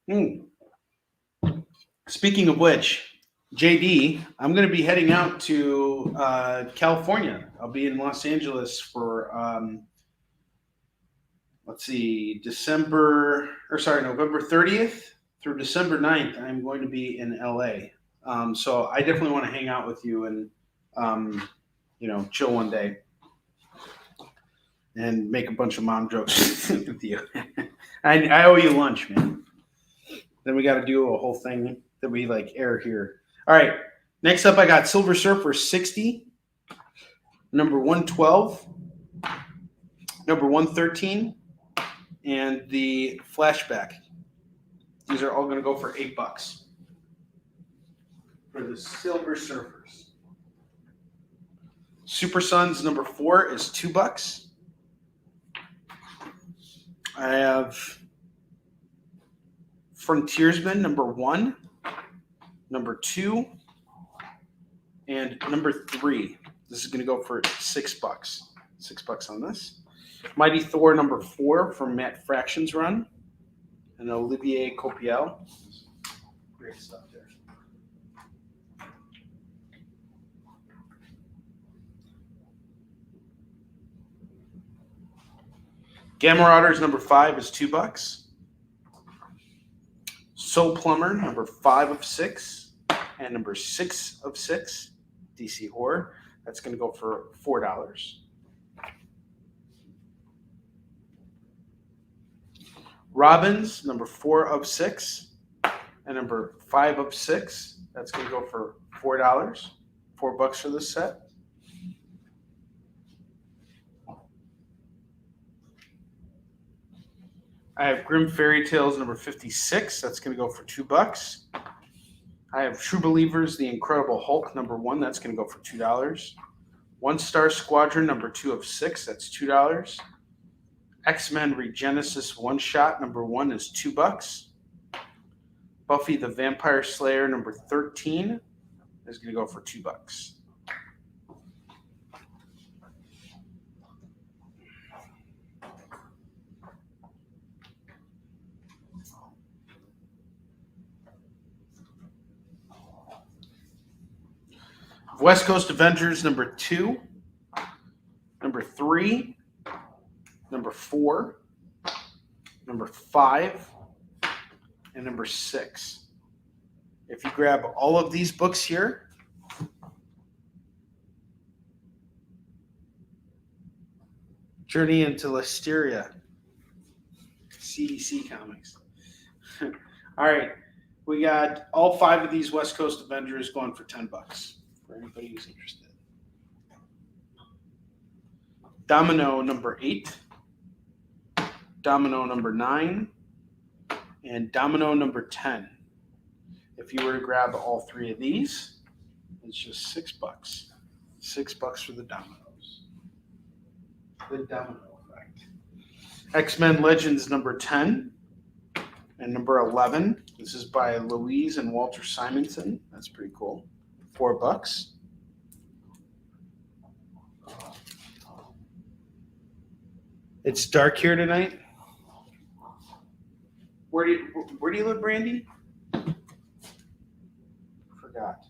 C: doing. Speaking of which, JD, I'm going to be heading out to California. I'll be in Los Angeles for, November 30th through December 9th. I'm going to be in LA. So I definitely want to hang out with you and, chill one day and make a bunch of mom jokes with you. I owe you lunch, man. Then we got to do a whole thing that we air here. All right. Next up, I got Silver Surfer 60, number 112, number 113, and the Flashback. These are all going to go for $8 for the Silver Surfers. Super Sons number 4 is $2. I have Frontiersman number 1, number 2, and number 3. This is going to go for $6. $6 on this. Mighty Thor number 4 from Matt Fraction's run, and Olivier Copiel. Great stuff there. Gamma Marauders number 5 is $2. Soul Plumber number 5 of 6 and number 6 of 6, DC Horror. That's going to go for $4. Robins number 4 of 6 and number 5 of 6. That's going to go for $4. $4 for this set. I have Grim Fairy Tales number 56. That's going to go for $2. I have True Believers, The Incredible Hulk number 1. That's going to go for $2. One Star Squadron number 2 of 6. That's $2. X-Men Regenesis One Shot number 1 is $2. Buffy the Vampire Slayer number 13 is going to go for $2. West Coast Avengers number 2, number 3, number 4, number 5, and number 6. If you grab all of these books here, Journey into Listeria. CDC Comics. All right. We got all 5 of these West Coast Avengers going for $10 for anybody who's interested. Domino number 8, Domino number 9, and Domino number 10. If you were to grab all 3 of these, it's just $6. $6 for the dominoes. The domino effect. X-Men Legends number 10 and number 11. This is by Louise and Walter Simonson. That's pretty cool. $4. It's dark here tonight. Where do you live, Brandy? Forgot.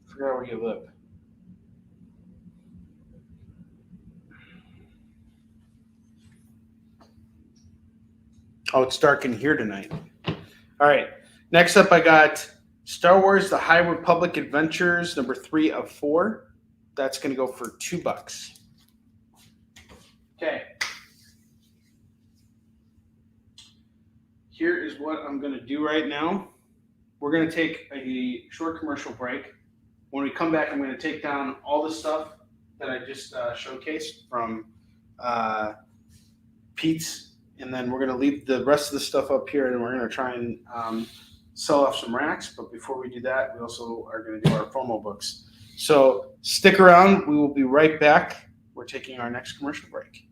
C: Forgot where you live. Oh, it's dark in here tonight. All right. Next up, I got Star Wars: The High Republic Adventures, number 3 of 4. That's going to go for $2. Okay. Here is what I'm going to do right now. We're going to take a short commercial break. When we come back, I'm going to take down all the stuff that I just showcased from Pete's, and then we're going to leave the rest of the stuff up here, and we're going to try and sell off some racks. But before we do that, we also are going to do our FOMO books. So stick around. We will be right back. We're taking our next commercial break.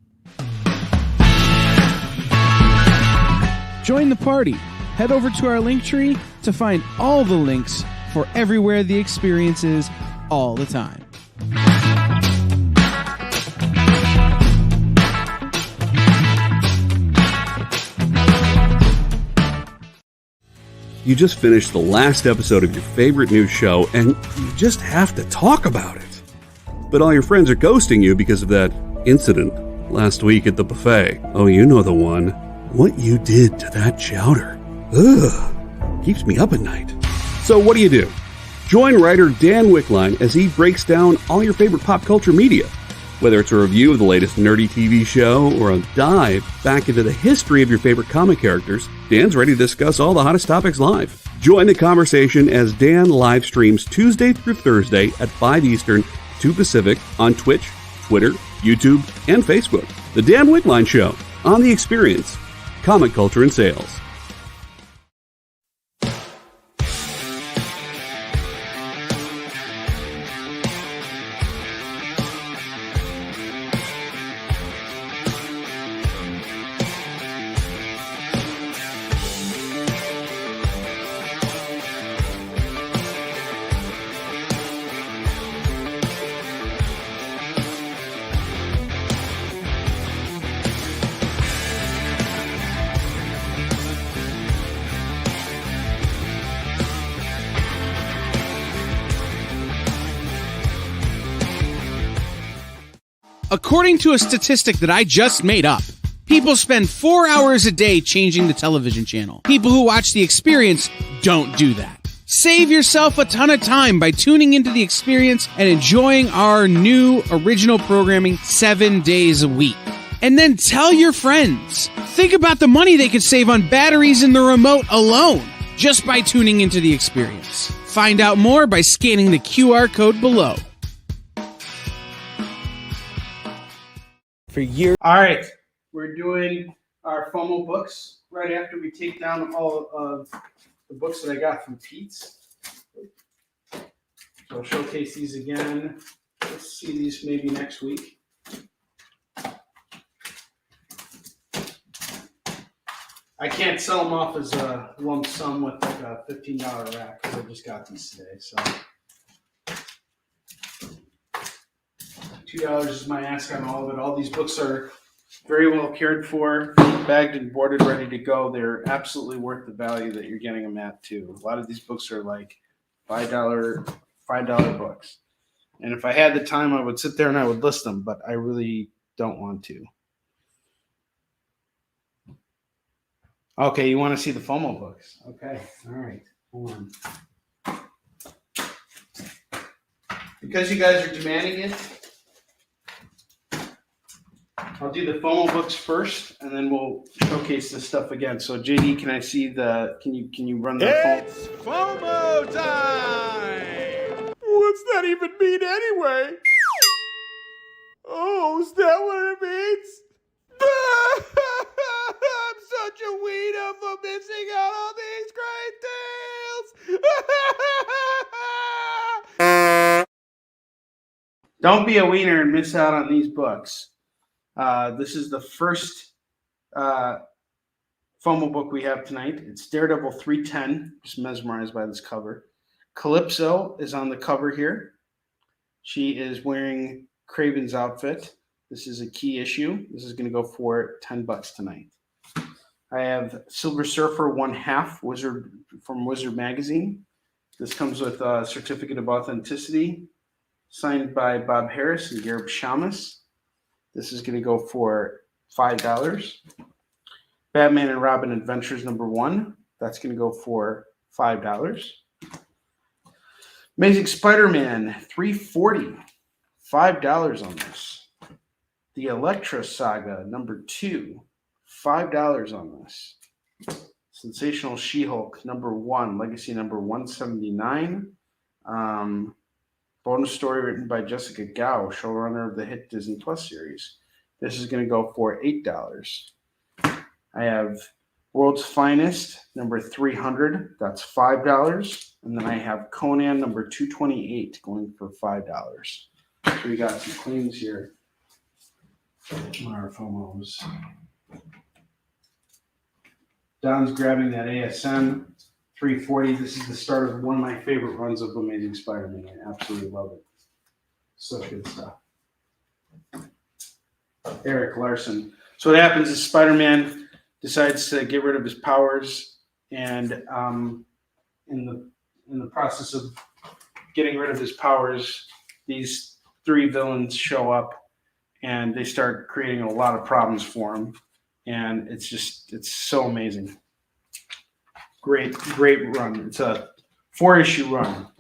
E: Join the party. Head over to our link tree to find all the links for everywhere the experience is all the time.
B: You just finished the last episode of your favorite new show, and you just have to talk about it. But all your friends are ghosting you because of that incident last week at the buffet. Oh, you know the one. What you did to that chowder. Ugh. Keeps me up at night. So what do? Join writer Dan Wickline as he breaks down all your favorite pop culture media. Whether it's a review of the latest nerdy TV show or a dive back into the history of your favorite comic characters, Dan's ready to discuss all the hottest topics live. Join the conversation as Dan live streams Tuesday through Thursday at 5 Eastern, 2 Pacific on Twitch, Twitter, YouTube, and Facebook. The Dan Wickline Show on The Experience, Comic Culture and Sales.
E: According to a statistic that I just made up, people spend 4 hours a day changing the television channel. People who watch The Experience don't do that. Save yourself a ton of time by tuning into The Experience and enjoying our new original programming 7 days a week. And then tell your friends. Think about the money they could save on batteries in the remote alone just by tuning into The Experience. Find out more by scanning the QR code below.
D: For years.
C: All right. We're doing our FOMO books right after we take down all of the books that I got from Pete's. So I'll showcase these again. Let's see these maybe next week. I can't sell them off as a lump sum with like a $15 rack because I just got these today. So $2 is my ask on all of it. All these books are very well cared for, bagged and boarded, ready to go. They're absolutely worth the value that you're getting them at too. A lot of these books are like $5 books. And if I had the time, I would sit there and I would list them, but I really don't want to. Okay, you want to see the FOMO books? Okay, all right. Hold on. Because you guys are demanding it, I'll do the FOMO books first, and then we'll showcase this stuff again. So, JD, can I see the? Can you run the FOMO?
A: It's FOMO time! What's that even mean anyway? Oh, is that what it means? I'm such a weirdo for missing out on these great deals!
C: Don't be a wiener and miss out on these books. This is the first FOMO book we have tonight. It's Daredevil 310. Just mesmerized by this cover. Calypso is on the cover here. She is wearing Kraven's outfit. This is a key issue. This is going to go for $10 tonight. I have Silver Surfer 1/2 Wizard from Wizard Magazine. This comes with a certificate of authenticity signed by Bob Harris and Garib Shamus. This is going to go for $5. Batman and Robin Adventures #1. That's going to go for $5. Amazing Spider-Man 340. $5 on this. The Elektra Saga #2. $5 on this. Sensational She-Hulk #1. Legacy #179. Bonus story written by Jessica Gao, showrunner of the hit Disney Plus series. This is going to go for $8. I have World's Finest #300. That's $5. And then I have Conan #228 going for $5. So we got some cleans here. Our FOMOs. Don's grabbing that ASM 340. This is the start of one of my favorite runs of Amazing Spider-Man. I absolutely love it. Such good stuff. Eric Larson. So what happens is Spider-Man decides to get rid of his powers, and in the process of getting rid of his powers, these 3 villains show up, and they start creating a lot of problems for him. And it's so amazing. Great run. It's a 4-issue run.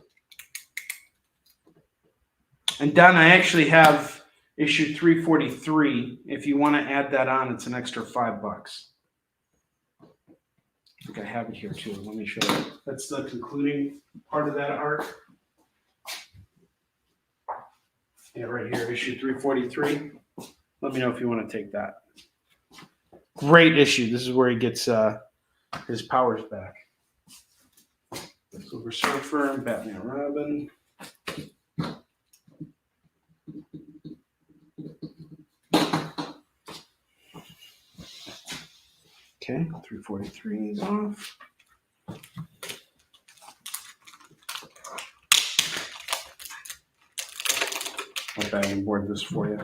C: And Don, I actually have issue 343. If you want to add that on, it's an extra $5. I think I have it here too. Let me show you. That's the concluding part of that arc. Yeah, right here, issue 343. Let me know if you want to take that. Great issue. This is where he gets his powers back. Silver Surfer and Batman and Robin. Okay, 343 is off. I'll bag and board this for you.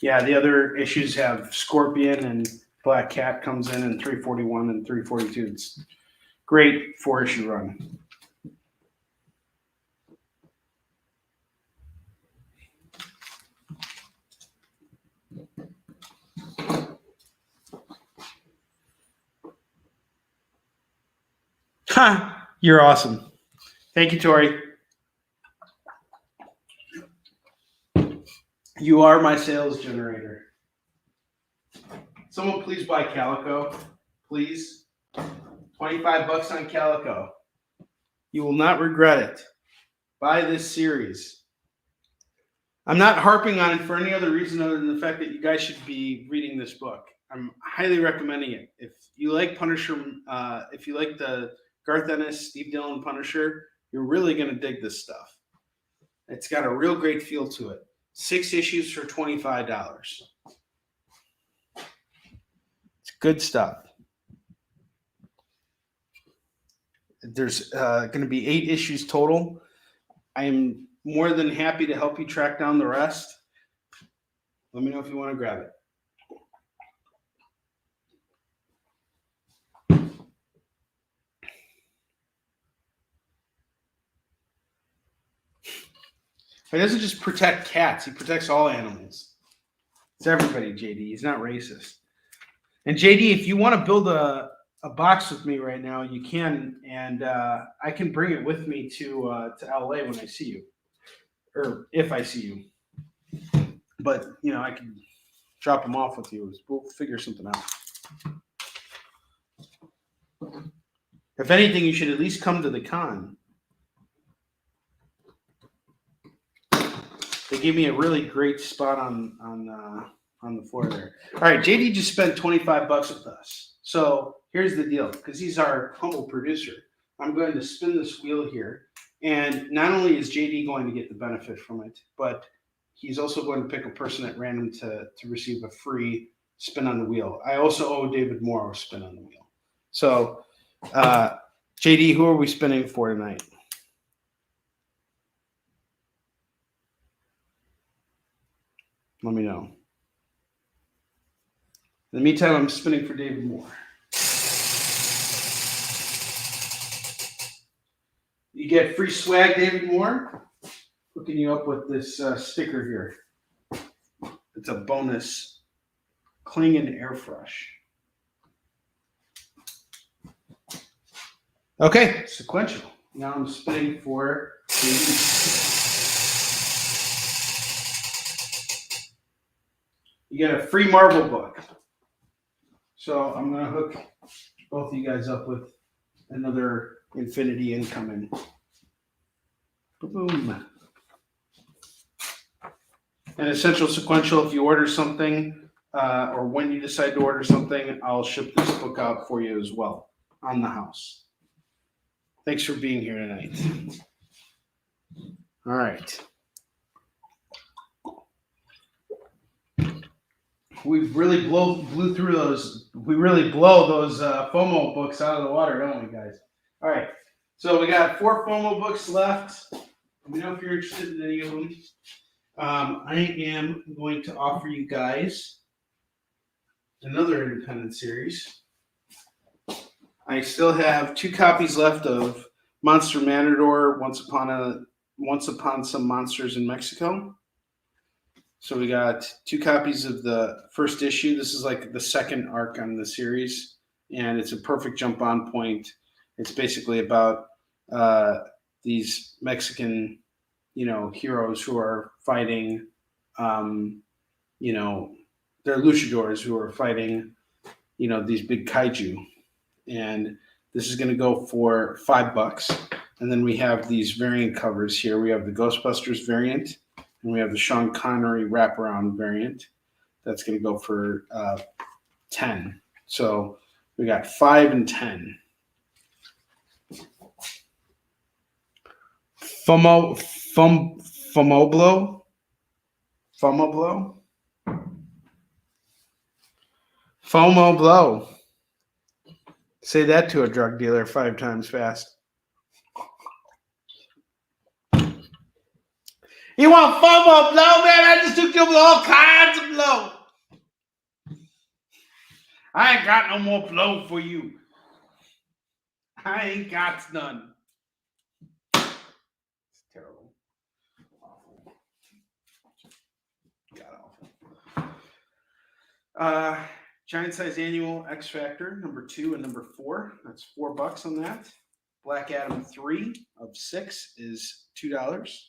C: Yeah, the other issues have Scorpion and Black Cat comes in 341 and 342. It's great 4-issue run. Ha! You're awesome. Thank you, Tori. You are my sales generator. Someone please buy Calico. Please. $25 on Calico. You will not regret it. Buy this series. I'm not harping on it for any other reason other than the fact that you guys should be reading this book. I'm highly recommending it. If you like Punisher, if you like the Garth Ennis, Steve Dillon Punisher, you're really going to dig this stuff. It's got a real great feel to it. 6 issues for $25. It's good stuff. There's going to be 8 issues total. I'm more than happy to help you track down the rest. Let me know if you want to grab it. He doesn't just protect cats, he protects all animals. It's everybody, JD. He's not racist. And JD, if you want to build a box with me right now, you can, and I can bring it with me to LA when I see you, or if I see you. But I can drop them off with you. We'll figure something out. If anything, you should at least come to the con. They gave me a really great spot on the floor there. All right, JD just spent $25 with us. So here's the deal, because he's our humble producer. I'm going to spin this wheel here, and not only is JD going to get the benefit from it, but he's also going to pick a person at random to receive a free spin on the wheel. I also owe David Moore a spin on the wheel. So, JD, who are we spinning for tonight? Let me know. In the meantime, I'm spinning for David Moore. You get free swag, David Moore. Hooking you up with this sticker here. It's a bonus Klingon Air Fresh. Okay, sequential. Now I'm spinning for you get a free Marvel book. So I'm going to hook both of you guys up with another Infinity incoming. Boom. And essential sequential, if you order something or when you decide to order something, I'll ship this book out for you as well on the house. Thanks for being here tonight. All right. We really blew through those. We really blow those FOMO books out of the water, don't we, guys? All right. So we got 4 FOMO books left. Let me know if you're interested in any of them. I am going to offer you guys another independent series. I still have 2 copies left of Monster Matador, Once Upon Some Monsters in Mexico. So we got 2 copies of the first issue. This is like the second arc on the series, and it's a perfect jump on point. It's basically about these Mexican, heroes who are fighting, they're luchadors who are fighting, these big kaiju. And this is going to go for $5. And then we have these variant covers here. We have the Ghostbusters variant, and we have the Sean Connery wraparound variant. That's going to go for $10. So we got 5 and 10. FOMO blow. Say that to a drug dealer 5 times fast. You want FOMO blow, man? I just took you with all kinds of blow. I ain't got no more blow for you. I ain't got none. It's terrible. Awful. God awful. Giant Size Annual X Factor, number 2 and number 4. That's $4 on that. Black Adam 3 of 6 is $2.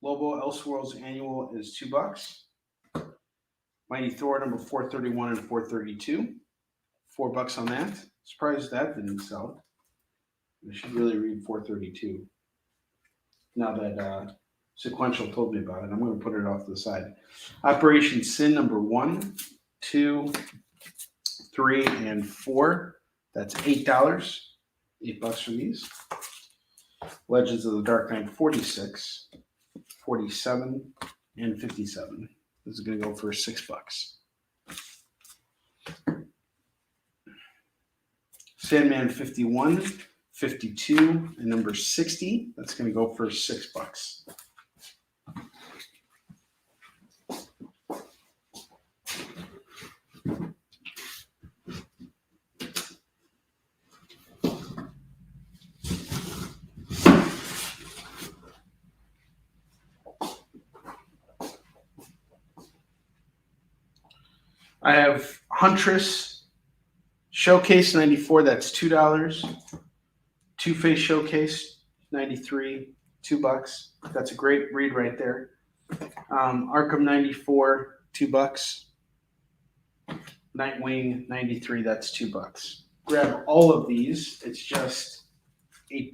C: Lobo Elseworlds Annual is $2. Mighty Thor number 431 and 432. $4 on that. Surprised that didn't sell. I should really read 432. Now that Sequential told me about it, I'm going to put it off to the side. Operation Sin number 1, 2, 3, and 4. That's $8. $8 for these. Legends of the Dark Knight 46, 47, and 57. This is going to go for $6. Sandman 51, 52, and number 60. That's going to go for $6. I have Huntress Showcase 94. That's $2. Two-Face Showcase 93, $2. That's a great read right there. Arkham 94, $2. Nightwing 93. That's $2. Grab all of these. It's just $8.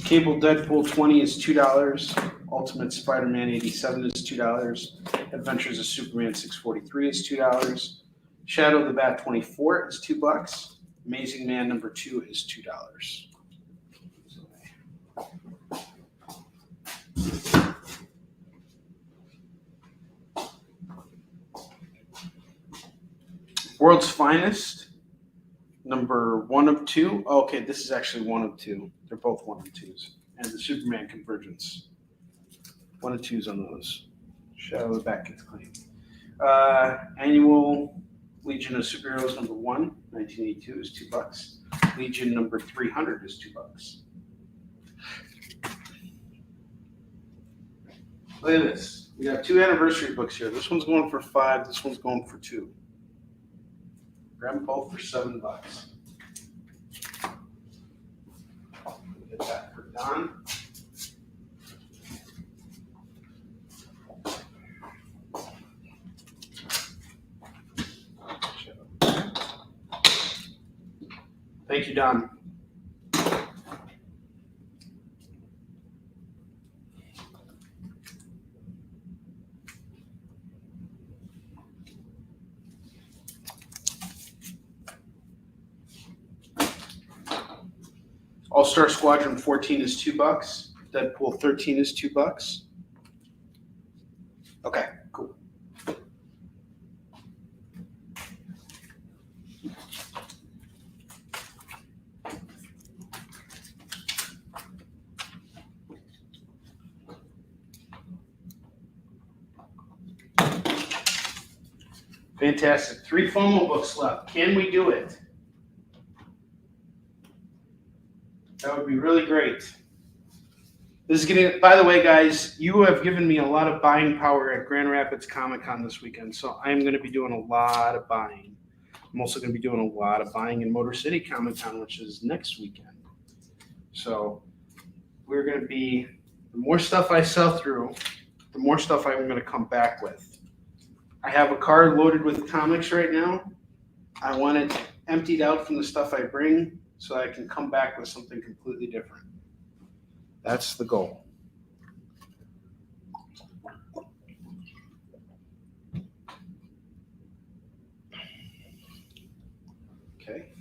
C: Cable Deadpool 20 is $2. Ultimate Spider-Man 87 is $2. Adventures of Superman 643 is $2. Shadow the Bat 24 is $2. Amazing Man number 2 is $2. World's Finest number 1 of 2. Oh, okay, this is actually 1 of 2. They're both 1 of 2s. And the Superman Convergence. 1 of 2s on those. Shadow of the Bat gets claimed. Annual Legion of Superheroes number 1, 1982 is $2. Legion number 300 is $2. Look at this. We got 2 anniversary books here. This one's going for $5. This one's going for $2. Grab them both for $7. Get that for Don. Thank you, Don. All-Star Squadron 14 is $2. Deadpool 13 is $2. Okay, cool. Fantastic. 3 FOMO books left. Can we do it? That would be really great. This is getting, by the way, guys, you have given me a lot of buying power at Grand Rapids Comic Con this weekend, so I'm going to be doing a lot of buying. I'm also going to be doing a lot of buying in Motor City Comic Con, which is next weekend. So we're going to be, the more stuff I sell through, the more stuff I'm going to come back with. I have a car loaded with comics right now. I want it emptied out from the stuff I bring so I can come back with something completely different. That's the goal. Okay.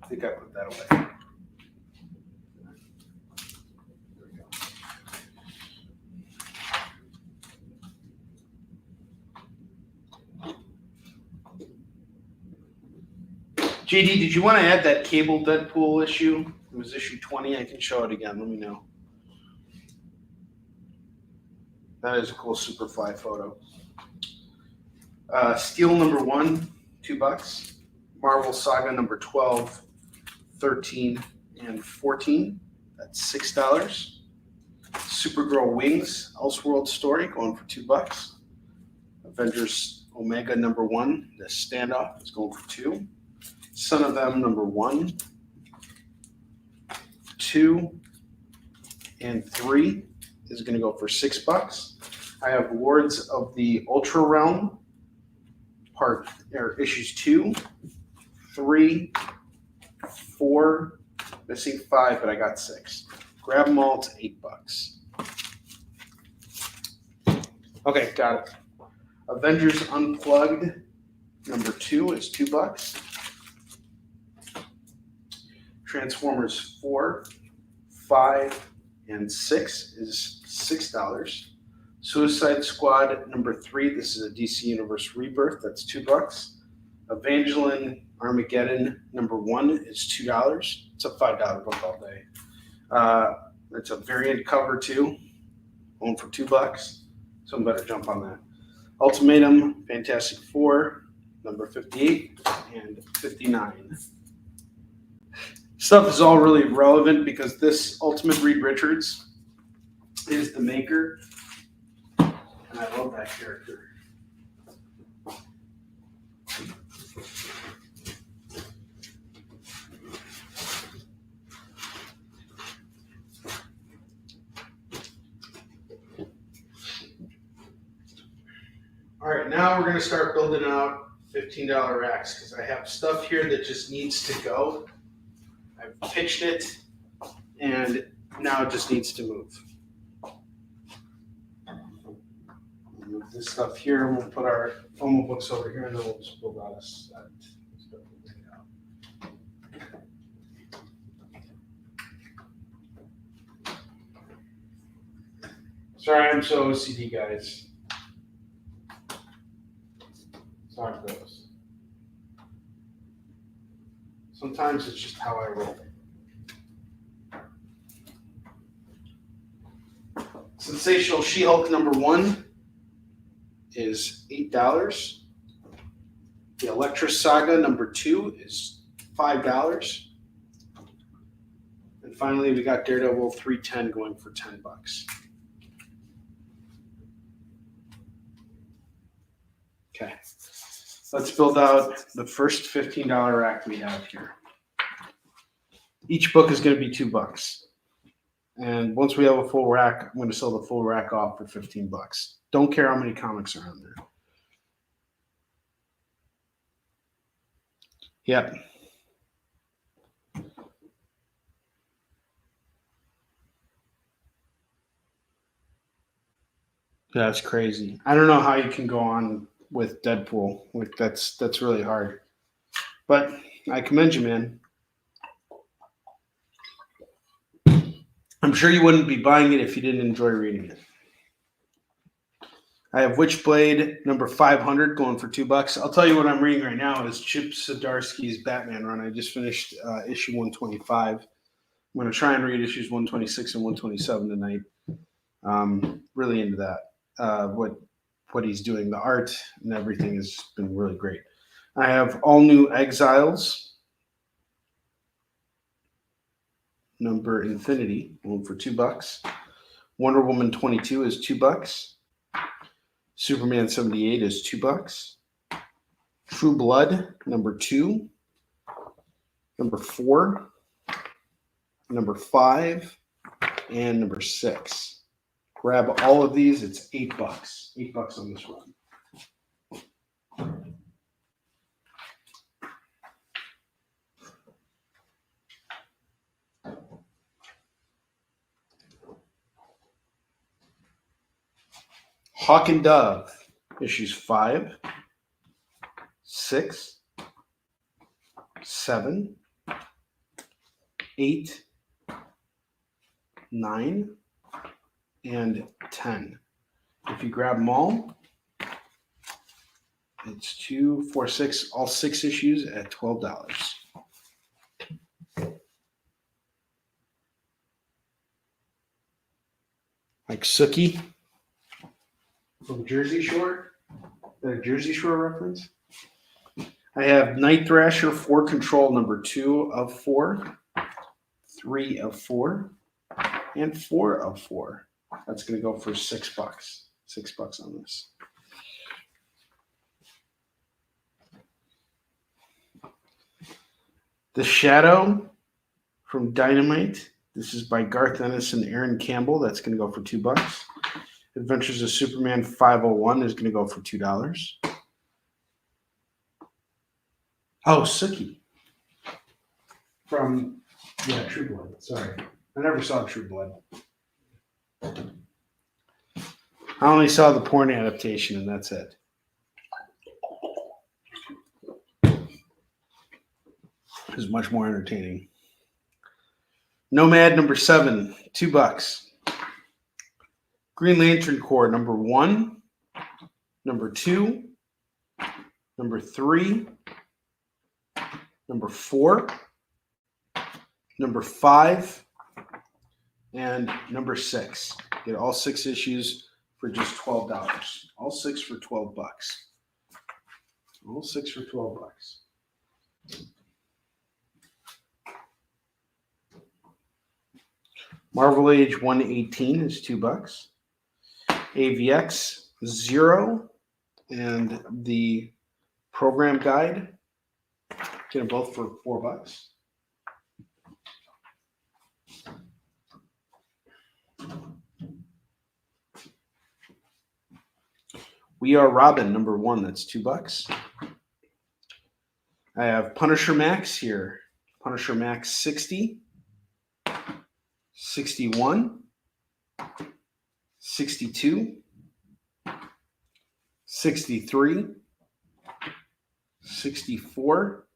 C: I think I put that away. JD, did you want to add that Cable Deadpool issue? It was issue 20. I can show it again. Let me know. That is a cool Superfly photo. Steel number 1, $2. Marvel Saga number 12, 13, and 14. That's $6. Supergirl Wings, Elseworld Story, going for $2. Avengers Omega number 1, the standoff, is going for $2. Son of Them number 1, 2, and 3 is going to go for $6. I have Lords of the Ultra Realm, issues 2, 3, 4, missing 5, but I got 6. Grab them all. It's $8. Okay, got it. Avengers Unplugged number 2 is $2. Transformers 4, 5, and 6 is $6. Suicide Squad number 3. This is a DC Universe Rebirth. That's $2. Evangeline Armageddon number 1 is $2. It's a $5 book all day. It's a variant cover too. Going for $2. Someone better jump on that. Ultimatum Fantastic Four number 58 and 59. Stuff is all really relevant because this Ultimate Reed Richards is the maker And I love that character. All right, now we're going to start building out $15 racks because I have stuff here that just needs to go. I've pitched it, and now it just needs to move. We'll move this stuff here, and we'll put our FOMO books over here, and then we'll just build out a set. Sorry, I'm so OCD, guys. That's how it goes. Sometimes it's just how I roll. Sensational She-Hulk #1 is $8. The Elektra Saga #2 is $5. And finally, we got Daredevil 310 going for $10. Okay, let's build out the first $15 rack we have here. Each book is going to be $2. And once we have a full rack, I'm going to sell the full rack off for $15. Don't care how many comics are on there. Yep. That's crazy. I don't know how you can go on with Deadpool. Like that's really hard. But I commend you, man. I'm sure you wouldn't be buying it if you didn't enjoy reading it. I have Witchblade #500 going for $2. I'll tell you what I'm reading right now is Chip Zdarsky's Batman run. I just finished issue 125. I'm going to try and read issues 126 and 127 tonight. Really into that. What he's doing, the art and everything has been really great. I have All New Exiles #Infinity going for $2. Wonder Woman 22 is $2. Superman 78 is $2. True Blood #2, #4, #5, and #6. Grab all of these. It's $8. $8 on this run. Hawk and Dove, issues 5, 6, 7, 8, 9, and 10. If you grab them all, it's 2, 4, 6, all 6 issues at $12. Like Sookie from Jersey Shore. Is that a Jersey Shore reference? I have Night Thrasher 4 Control #2 of 4, 3 of 4, and 4 of 4. That's going to go for $6. $6 on this. The Shadow from Dynamite. This is by Garth Ennis and Aaron Campbell. That's going to go for $2. Adventures of Superman 501 is going to go for $2. Oh, Sookie from True Blood. Sorry, I never saw True Blood. I only saw the porn adaptation, and that's it. It was much more entertaining. Nomad #7, $2. Green Lantern Corps #1, #2, #3, #4, #5, and #6. Get all 6 issues for just $12. All 6 for $12. All 6 for $12. Marvel Age 118 is $2. AVX Zero and the program guide. Get them both for $4. We Are Robin, number 1. That's $2. I have Punisher Max here. Punisher Max 60, 61, 62, 63, 64,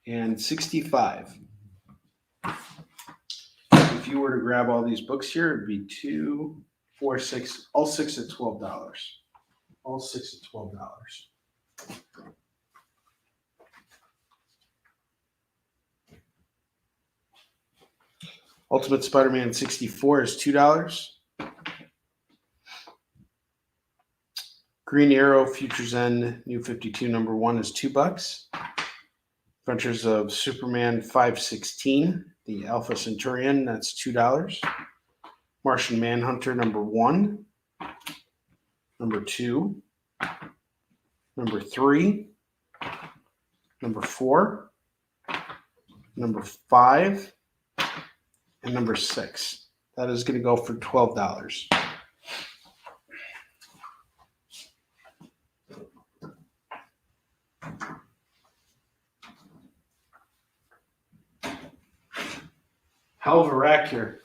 C: and 65. If you were to grab all these books here, it'd be 2, 4, 6, all 6 at $12. All 6 at $12. Ultimate Spider-Man 64 is $2. Green Arrow Future's End New 52 number 1 is $2. Adventures of Superman 516, the Alpha Centurion, that's $2. Martian Manhunter number 1, number 2, number 3, number 4, number 5, and number 6. That is going to go for $12. Hell of a rack here.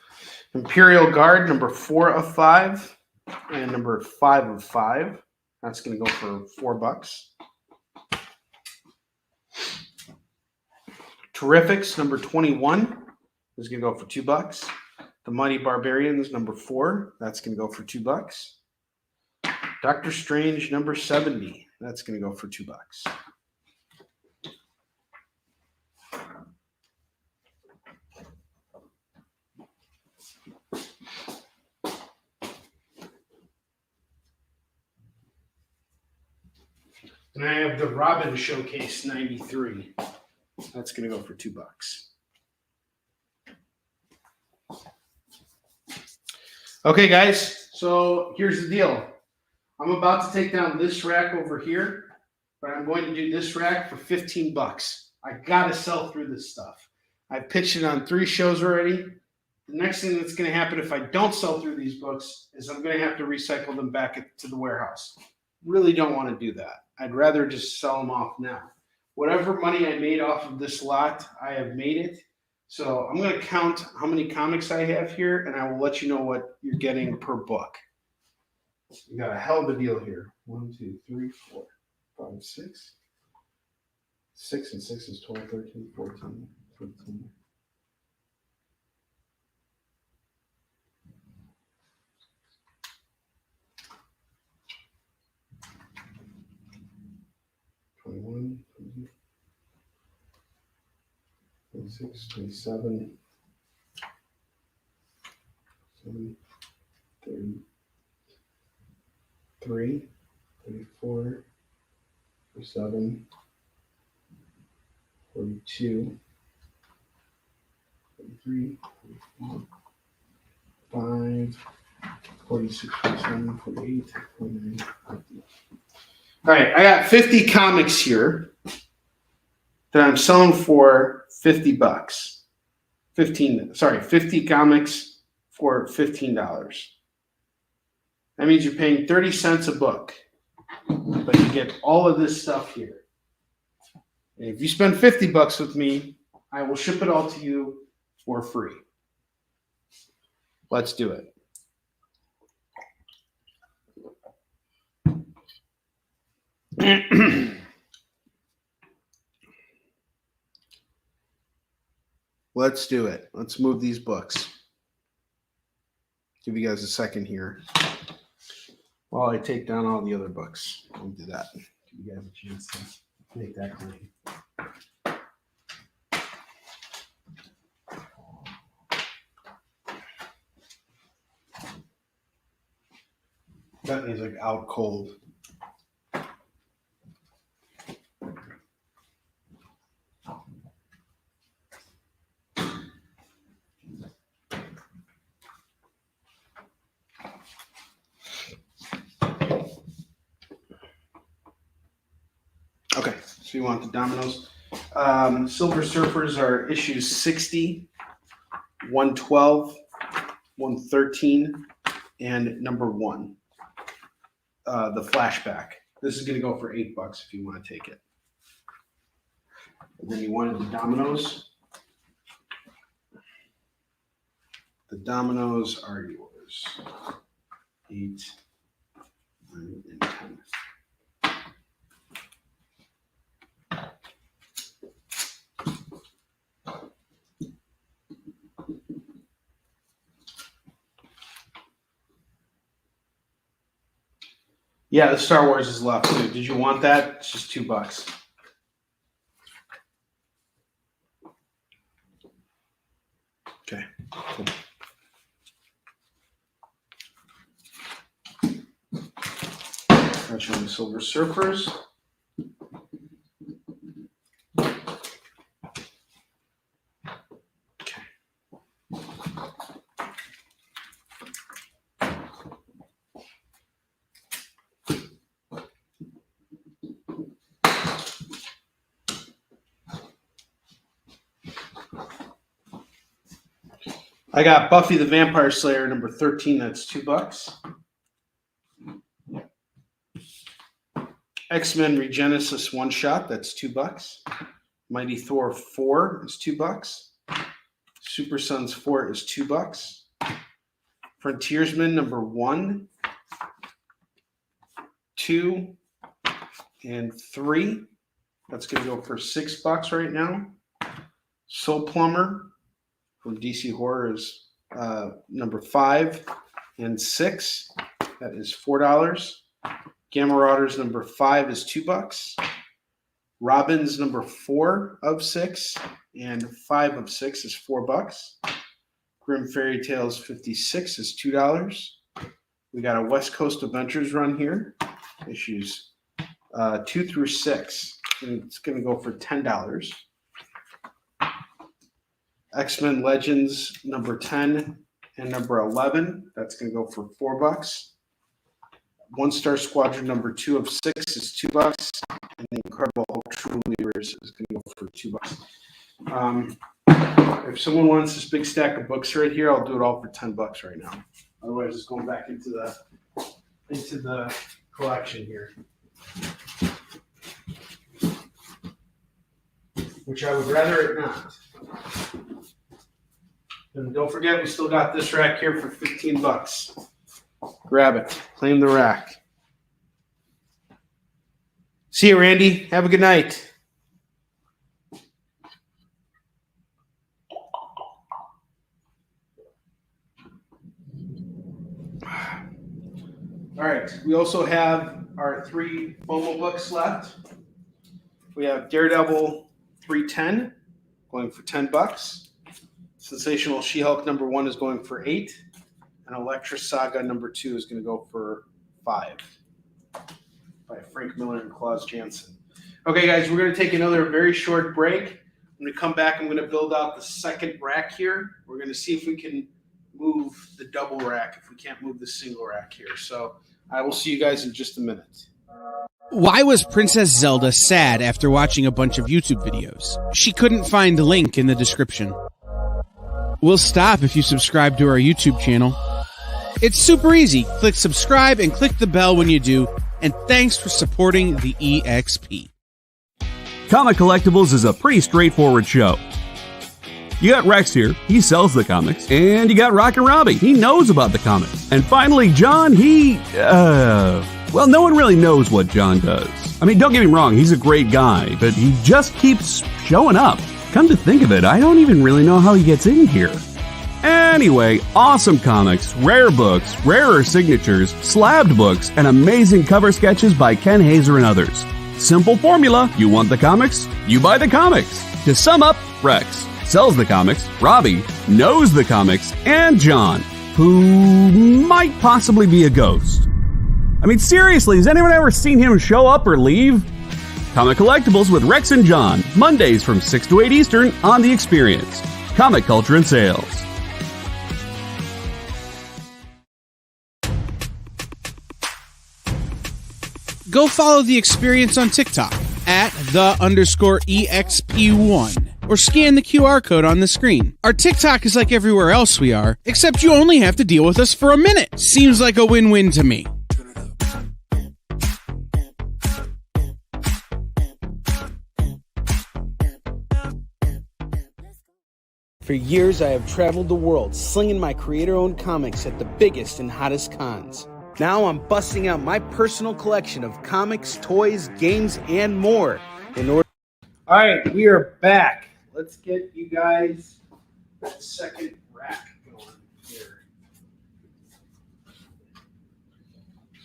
C: Imperial Guard, number 4 of 5, and number 5 of 5. That's going to go for $4. Terrifics, number 21, is going to go for $2. The Mighty Barbarians, number 4, that's going to go for $2. Doctor Strange, number 70, that's going to go for $2. And I have the Robin Showcase 93. That's going to go for $2. Okay, guys. So here's the deal. I'm about to take down this rack over here, but I'm going to do this rack for $15. I got to sell through this stuff. I pitched it on 3 shows already. The next thing that's going to happen if I don't sell through these books is I'm going to have to recycle them back to the warehouse. Really don't want to do that. I'd rather just sell them off now. Whatever money I made off of this lot, I have made it. So I'm going to count how many comics I have here, and I will let you know what you're getting per book. You got a hell of a deal here. 1, 2, 3, 4, 5, 6. 6 and 6 is 12, 13, 14, 15. $21, 26, 27, 33, 34, 37, 42, 43, 44, 5, 46, 47, 48, 49, 50. All right, I got 50 comics here that I'm selling for $50. 50 comics for $15. That means you're paying 30 cents a book, but you get all of this stuff here. And if you spend $50 with me, I will ship it all to you for free. Let's do it. Let's do it. Let's move these books. Give you guys a second here while I take down all the other books. I'll do that. Give you guys a chance to make that claim. That means like out cold. So you want the Dominoes. Silver Surfers are issues 60, 112, 113, and number 1. The flashback. This is going to go for $8 if you want to take it. And then you wanted the Dominoes. The Dominoes are yours. 8, 9, and 10. Yeah, the Star Wars is left too. Did you want that? It's just $2. Okay. Cool. Showing the Silver Surfers. Okay. I got Buffy the Vampire Slayer number 13. That's $2. X-Men Regenesis one shot. That's $2. Mighty Thor 4 is $2. Super Sons 4 is $2. Frontiersman number 1, 2, and 3. That's going to go for $6 right now. Soul Plumber from DC Horror is number 5 and 6. That is $4. Gamma Marauders number 5 is $2. Robins number 4 of 6 and 5 of 6 is $4. Grim Fairy Tales 56 is $2. We got a West Coast Adventures run here, issues 2 through 6. And it's going to go for $10. X-Men Legends number 10 and number 11. That's going to go for $4. One Star Squadron number 2 of 6 is $2. And the Incredible Hulk True Believers is going to go for $2. If someone wants this big stack of books right here, I'll do it all for $10 right now. Otherwise, it's going back into the collection here, which I would rather it not. And don't forget, we still got this rack here for $15. Grab it. Claim the rack. See you, Randy. Have a good night. All right. We also have our 3 FOMO books left. We have Daredevil 310 going for $10. Sensational She-Hulk number 1 is going for $8. And Elektra Saga number 2 is going to go for $5 by Frank Miller and Klaus Janson. Okay, guys, we're going to take another very short break. I'm going to come back. I'm going to build out the second rack here. We're going to see if we can move the double rack, if we can't move the single rack here. So I will see you guys in just a minute.
E: Why was Princess Zelda sad after watching a bunch of YouTube videos? She couldn't find the link in the description. We'll stop if you subscribe to our YouTube channel. It's super easy. Click subscribe and click the bell when you do. And thanks for supporting the EXP.
B: Comic Collectibles is a pretty straightforward show. You got Rex here, he sells the comics, and you got Rockin' Robbie, he knows about the comics. And finally, John, well, no one really knows what John does. I mean, don't get me wrong, he's a great guy, but he just keeps showing up. Come to think of it, I don't even really know how he gets in here. Anyway, awesome comics, rare books, rarer signatures, slabbed books, and amazing cover sketches by Ken Hazer and others. Simple formula, you want the comics, you buy the comics. To sum up, Rex sells the comics, Robbie knows the comics, and John, who might possibly be a ghost. I mean, seriously, has anyone ever seen him show up or leave? Comic Collectibles with Rex and John, Mondays from 6 to 8 Eastern on The Experience. Comic Culture and Sales.
E: Go follow The Experience on TikTok at @the_EXP1 or scan the QR code on the screen. Our TikTok is like everywhere else we are, except you only have to deal with us for a minute. Seems like a win-win to me.
D: For years, I have traveled the world slinging my creator-owned comics at the biggest and hottest cons. Now I'm busting out my personal collection of comics, toys, games, and more in order.
C: All right, we are back. Let's get you guys that second rack going here.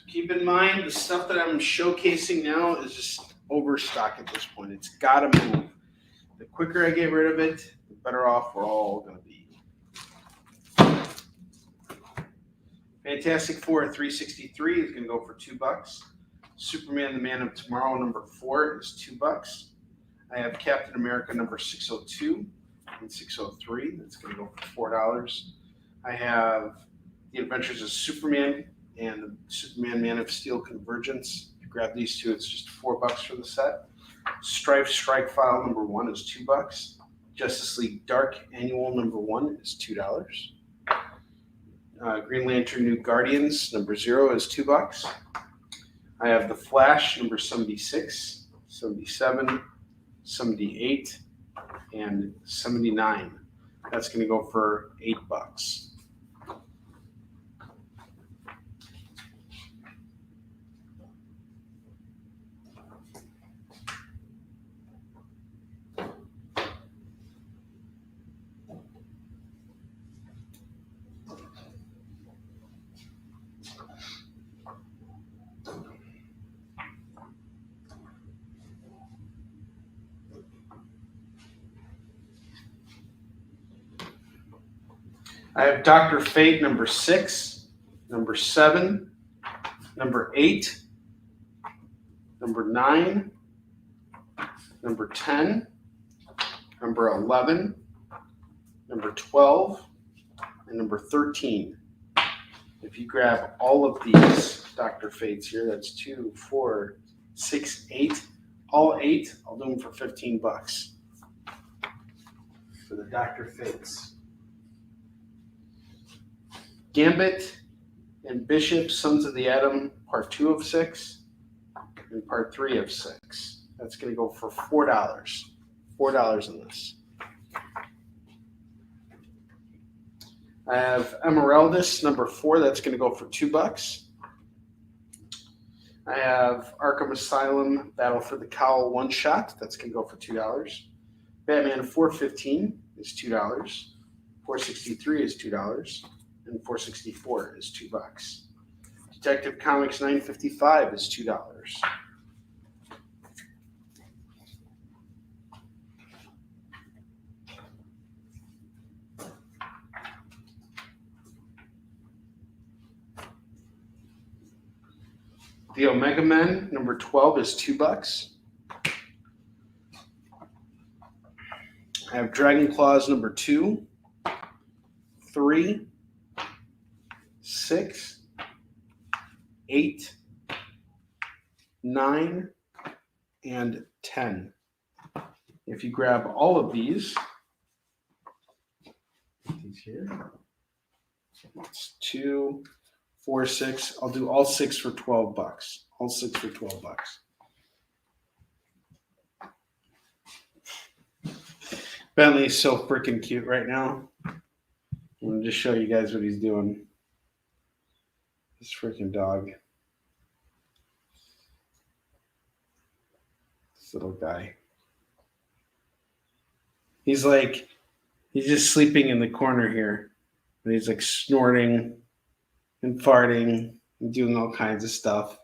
C: Keep in mind, the stuff that I'm showcasing now is just overstock at this point. It's got to move. The quicker I get rid of it, the better off we're all going to be. Fantastic Four 363 is going to go for $2. Superman, the Man of Tomorrow, number 4 is $2. I have Captain America number 602 and 603. That's going to go for $4. I have The Adventures of Superman and the Superman Man of Steel Convergence. If you grab these two, it's just $4 for the set. Strife Strike File number 1 is $2. Justice League Dark Annual number 1 is $2. Green Lantern New Guardians number 0 is $2. I have The Flash number 76, 77, 78, and 79. That's going to go for $8. I have Dr. Fate number 6, number 7, number 8, number 9, number 10, number 11, number 12, and number 13. If you grab all of these Dr. Fates here, that's 2, 4, 6, 8, all 8, I'll do them for $15 for the Dr. Fates. Gambit and Bishop, Sons of the Atom, part 2 of 6, and part 3 of 6. That's going to go for $4. $4 in this. I have Emeraldus, number 4. That's going to go for $2. I have Arkham Asylum, Battle for the Cowl one-shot. That's going to go for $2. Batman 415 is $2. 463 is $2. And 464 is $2. Detective Comics 955 is $2. The Omega Men number 12 is $2. I have Dragon Claws number 2, 3, 6, 8, 9, and 10. If you grab all of these here, it's 2, 4, 6. I'll do all 6 for $12. All 6 for $12. Bentley's so freaking cute right now. I'm going to just show you guys what he's doing. This freaking dog. This little guy. He's just sleeping in the corner here. And he's like snorting and farting and doing all kinds of stuff.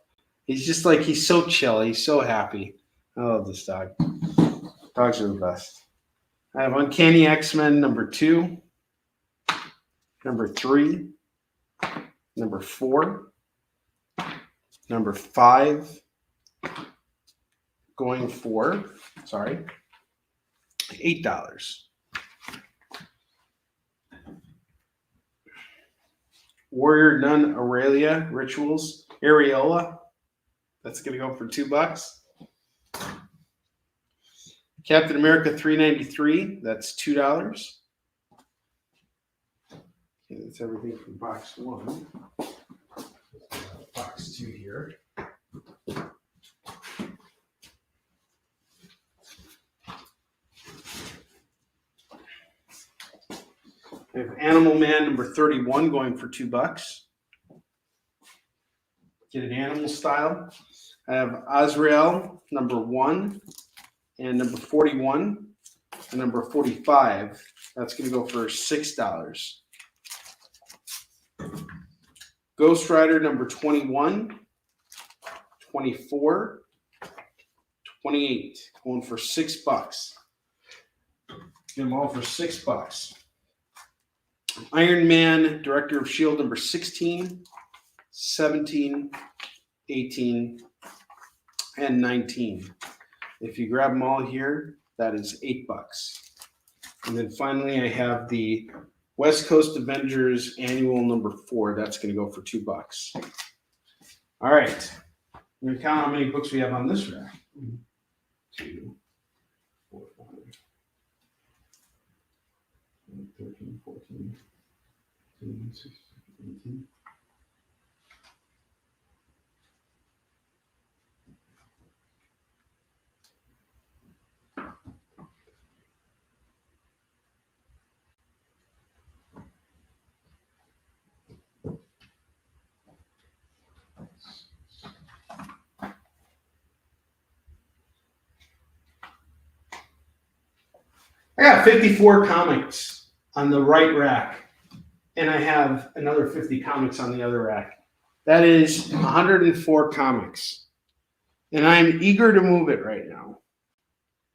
C: He's just like, he's so chill. He's so happy. I love this dog. Dogs are the best. I have Uncanny X-Men number 2, number 3, number 4, number 5, going for, $8. Warrior Nun Aurelia Rituals, Areola. That's going to go for $2. Captain America $3.93. That's $2. Okay, that's everything from box 1. Box 2 here. I have Animal Man number 31 going for $2. Get an animal style. I have Azrael number 1 and number 41 and number 45. That's going to go for $6. Ghost Rider number 21, 24, 28, going for $6. Get them all for $6. Iron Man, Director of S.H.I.E.L.D. number 16, 17, 18, and 19. If you grab them all here, that is $8. And then finally, I have the West Coast Avengers Annual number 4. That's going to go for $2. All right. I'm going to count how many books we have on this rack. 2, 4, 5, 13, 14, 15, 16, 18. I got 54 comics on the right rack, and I have another 50 comics on the other rack. That is 104 comics, and I'm eager to move it right now.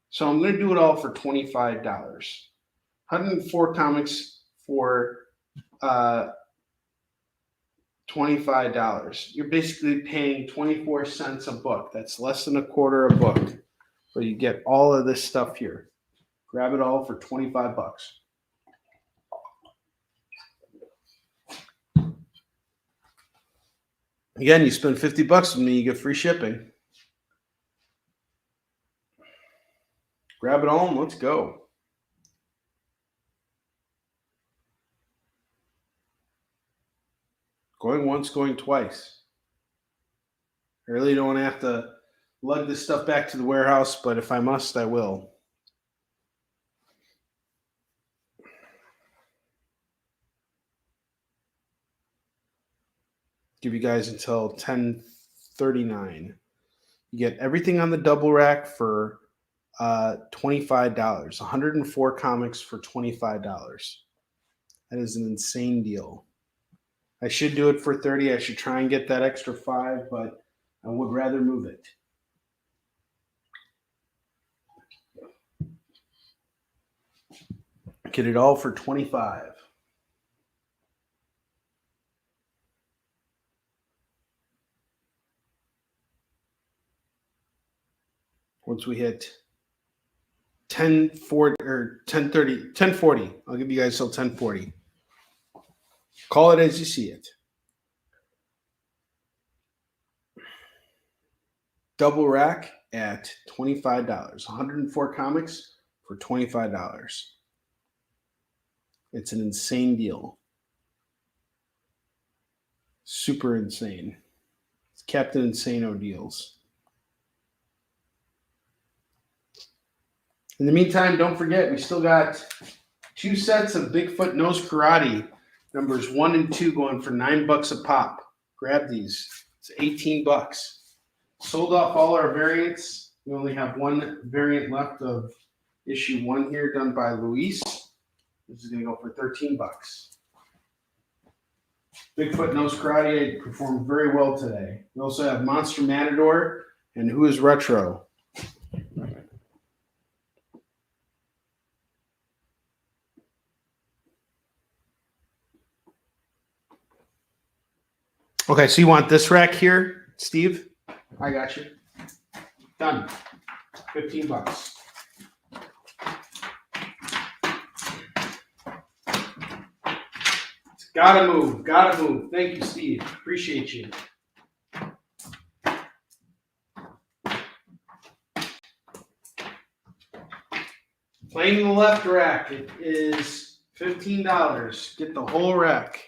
C: So I'm going to do it all for $25. 104 comics for $25. You're basically paying 24 cents a book. That's less than a quarter a book, but you get all of this stuff here. Grab it all for $25. Again, you spend $50 with me, you get free shipping. Grab it all and let's go. Going once, going twice. I really don't want to have to lug this stuff back to the warehouse, but if I must, I will. Give you guys until 10:39. You get everything on the double rack for $25. 104 comics for $25. That is an insane deal. I should do it for 30. I should try and get that extra 5, but I would rather move it. Get it all for 25. Once we hit 10:40 or 10:30, 10:40, I'll give you guys till 10:40. Call it as you see it. Double rack at $25. 104 comics for $25. It's an insane deal. Super insane. It's Captain Insano deals. In the meantime, don't forget, we still got 2 sets of Bigfoot Nose Karate, numbers 1 and 2, going for $9 a pop. Grab these. It's $18. Sold off all our variants. We only have one variant left of issue 1 here, done by Luis. This is going to go for $13. Bigfoot Nose Karate performed very well today. We also have Monster Matador and Who is Retro. Okay, so you want this rack here, Steve? I got you. Done. $15. Gotta move. Gotta move. Thank you, Steve. Appreciate you. Plain in the left rack. It is $15. Get the whole rack.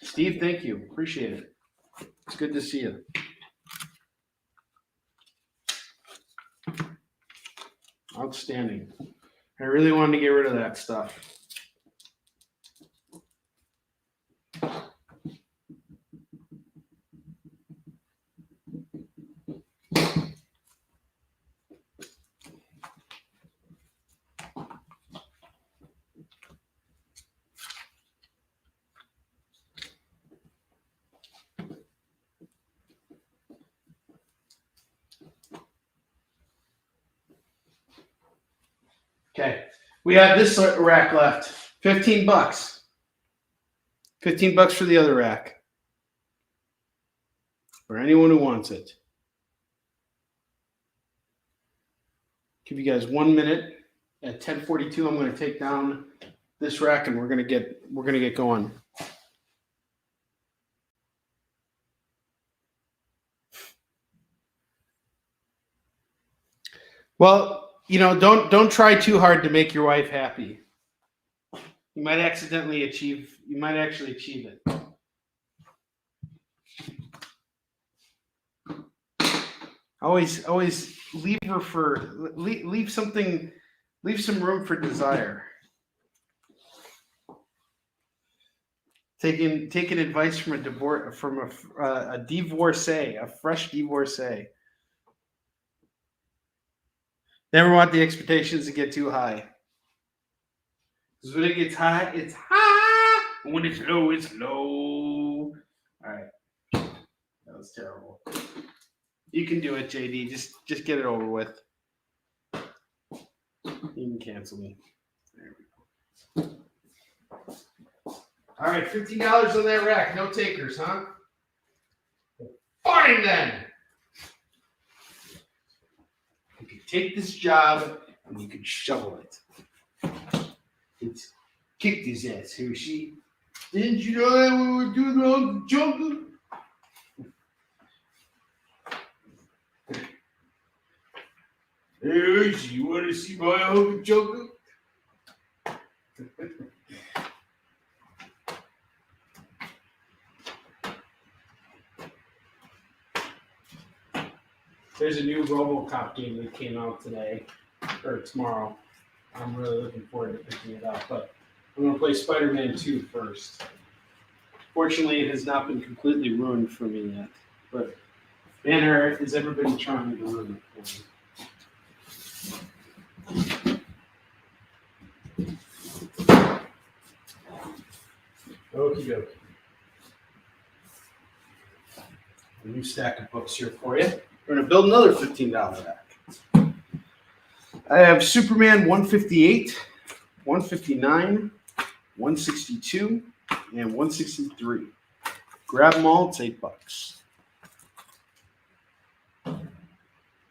C: Steve, thank you. Appreciate it. It's good to see you. Outstanding. I really wanted to get rid of that stuff. Okay, we have this rack left. $15. $15 for the other rack. For anyone who wants it. Give you guys 1 minute. At 10:42, I'm going to take down this rack and we're going to get going. Well, don't try too hard to make your wife happy. You might actually achieve it. Always leave some room for desire. Taking advice from a divorcee, a fresh divorcee. Never want the expectations to get too high. Because when it gets high, it's high. And when it's low, it's low. All right. That was terrible. You can do it, JD. Just get it over with. You can cancel me. There we go. All right, $15 on that rack. No takers, huh? Fine then. You can take this job and you can shovel it. It's kicked his ass, Hershey. Didn't you know that we were doing all the jungle? Hey, Hershey, you want to see my own jungle? There's a new RoboCop game that came out today, or tomorrow. I'm really looking forward to picking it up, but I'm going to play Spider-Man 2 first. Fortunately, it has not been completely ruined for me yet, but Banner has everybody trying to ruin it for me. Okie dokie. A new stack of books here for you. We're going to build another $15 rack. I have Superman 158, 159, 162, and 163. Grab them all, it's $8.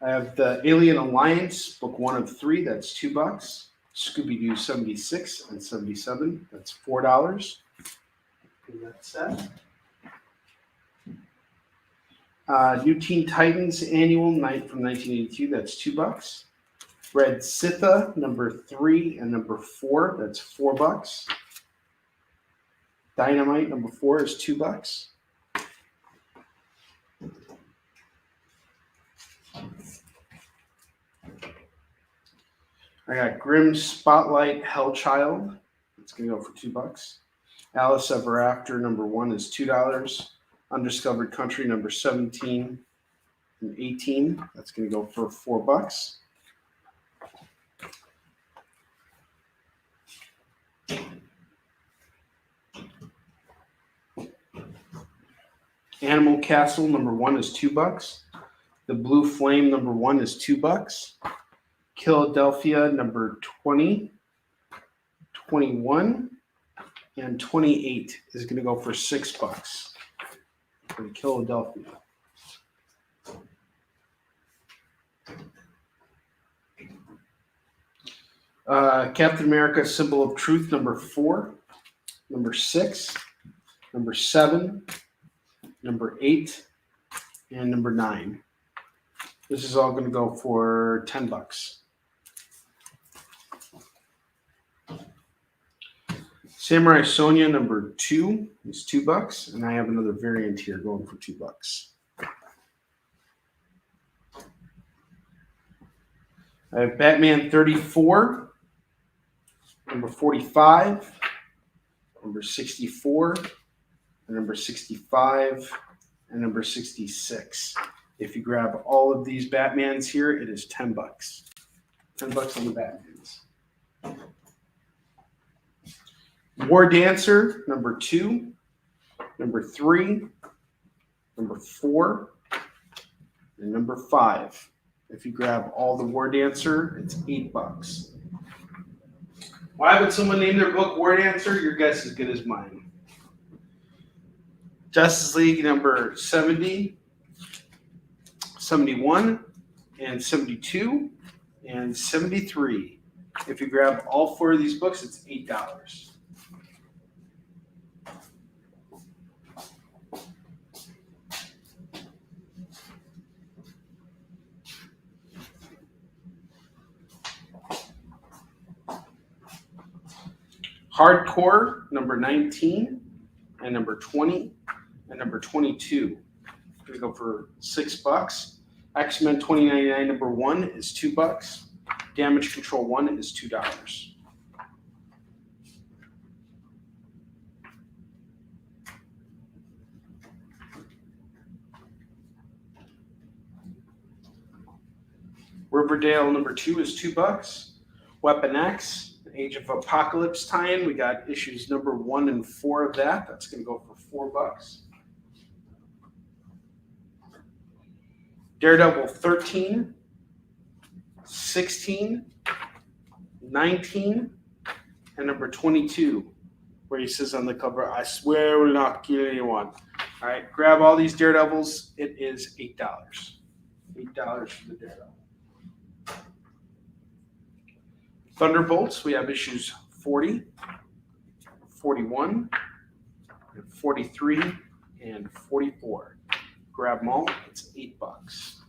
C: I have the Alien Alliance, book 1 of 3, that's $2. Scooby-Doo 76 and 77, that's $4. That's that. New Teen Titans Annual Night from 1982, that's $2. Red Sitha, number 3 and number 4, that's $4. Dynamite, number 4, is $2. I got Grimm Spotlight Hellchild. It's going to go for $2. Alice Ever After, number 1, is $2. Undiscovered Country, number 17 and 18. That's going to go for $4. Animal Castle, number 1, is $2. The Blue Flame, number 1, is $2. Philadelphia, number 20, 21, and 28 is going to go for $6 for Philadelphia. Captain America, Symbol of Truth, number 4, number 6, number 7, number 8, and number 9. This is all going to go for $10. Samurai Sonia number 2 is $2, and I have another variant here going for $2. I have Batman 34, number 45, number 64, and number 65, and number 66. If you grab all of these Batmans here, it is $10. $10 on the Batmans. War Dancer, number 2, number 3, number 4, and number 5. If you grab all the War Dancer, it's $8. Why would someone name their book War Dancer? Your guess is as good as mine. Justice League number 70, 71, and 72, and 73. If you grab all 4 of these books, it's $8. Hardcore, number 19, and number 20, and number 22. I'm going to go for $6. X-Men 2099, number 1 is $2. Damage Control 1 is $2. Riverdale, number 2 is $2. Weapon X, Age of Apocalypse tie-in. We got issues number 1 and 4 of that. That's going to go for $4. Daredevil 13, 16, 19, and number 22, where he says on the cover, "I swear I will not kill anyone." All right, grab all these Daredevils. It is $8. $8 for the Daredevil. Thunderbolts, we have issues 40, 41, 43, and 44. Grab them all. It's $8.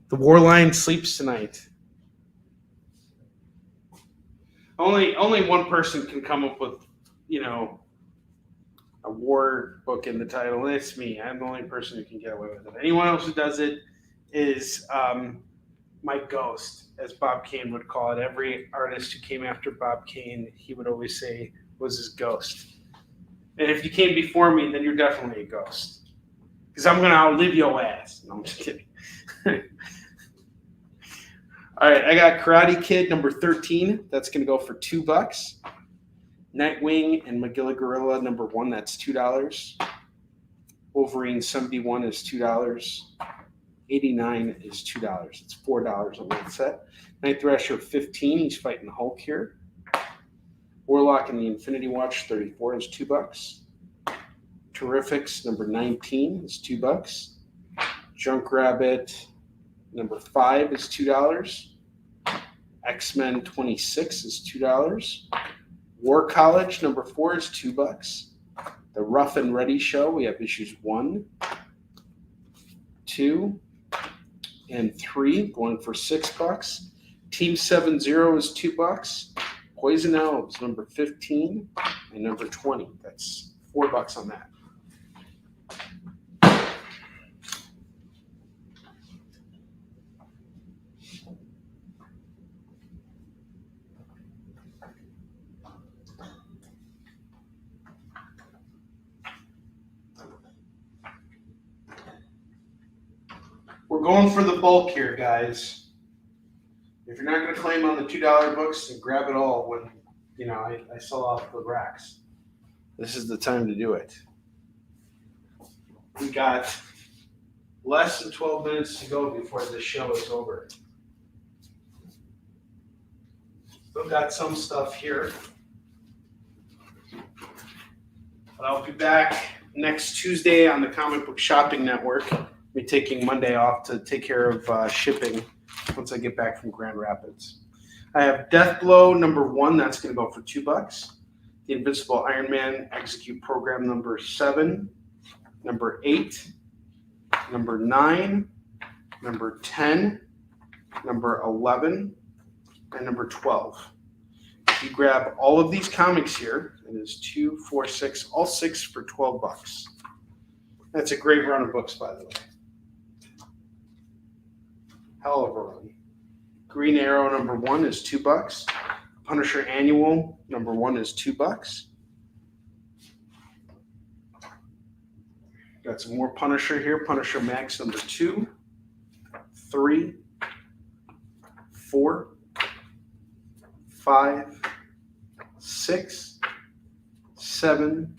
C: The War Lion sleeps tonight. Only one person can come up with, a war book in the title. It's me. I'm the only person who can get away with it. Anyone else who does it is my ghost, as Bob Kane would call it. Every artist who came after Bob Kane, he would always say was his ghost. And if you came before me, then you're definitely a ghost. Because I'm going to outlive your ass. No, I'm just kidding. All right, I got Karate Kid number 13. That's going to go for $2. Nightwing and Magilla Gorilla number 1, that's $2. Wolverine 71 is $2. 89 is $2. It's $4 on that set. Night Thrasher 15, he's fighting the Hulk here. Warlock and the Infinity Watch 34 is $2. Terrifics number 19 is $2. Junkrabbit number 5 is $2. X-Men 26 is $2. War College number 4 is $2. The Rough and Ready Show, we have issues 1, 2, and 3 going for $6. Team 70 is $2. Poison Elves number 15 and number 20. That's $4 on that. We're going for the bulk here, guys. If you're not going to claim on the $2 books, then grab it all when, I sell off the racks. This is the time to do it. We got less than 12 minutes to go before the show is over. Still got some stuff here. But I'll be back next Tuesday on the Comic Book Shopping Network. Be taking Monday off to take care of shipping once I get back from Grand Rapids. I have Death Blow number 1. That's going to go for $2. The Invincible Iron Man Execute Program number 7, number 8, number 9, number 10, number 11, and number 12. If you grab all of these comics here, it is 2, 4, 6, all 6 for $12. That's a great run of books, by the way. Hell of a run. Green Arrow number 1 is $2. Punisher Annual number 1 is $2. Got some more Punisher here. Punisher Max number 2, 3, 4, 5, 6, 7,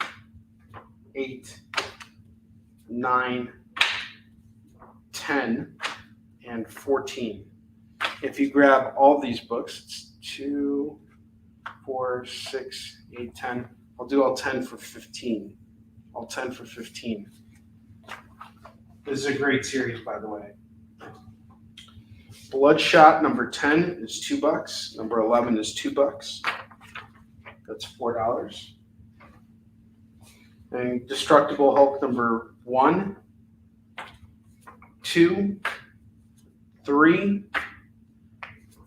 C: 8, 9, 10, and 14. If you grab all these books, it's 2, 4, 6, 8, 10. I'll do all 10 for 15. All 10 for 15. This is a great series, by the way. Bloodshot number 10 is $2. Number 11 is $2. That's $4. And Destructible Hulk number 1, 2, 3,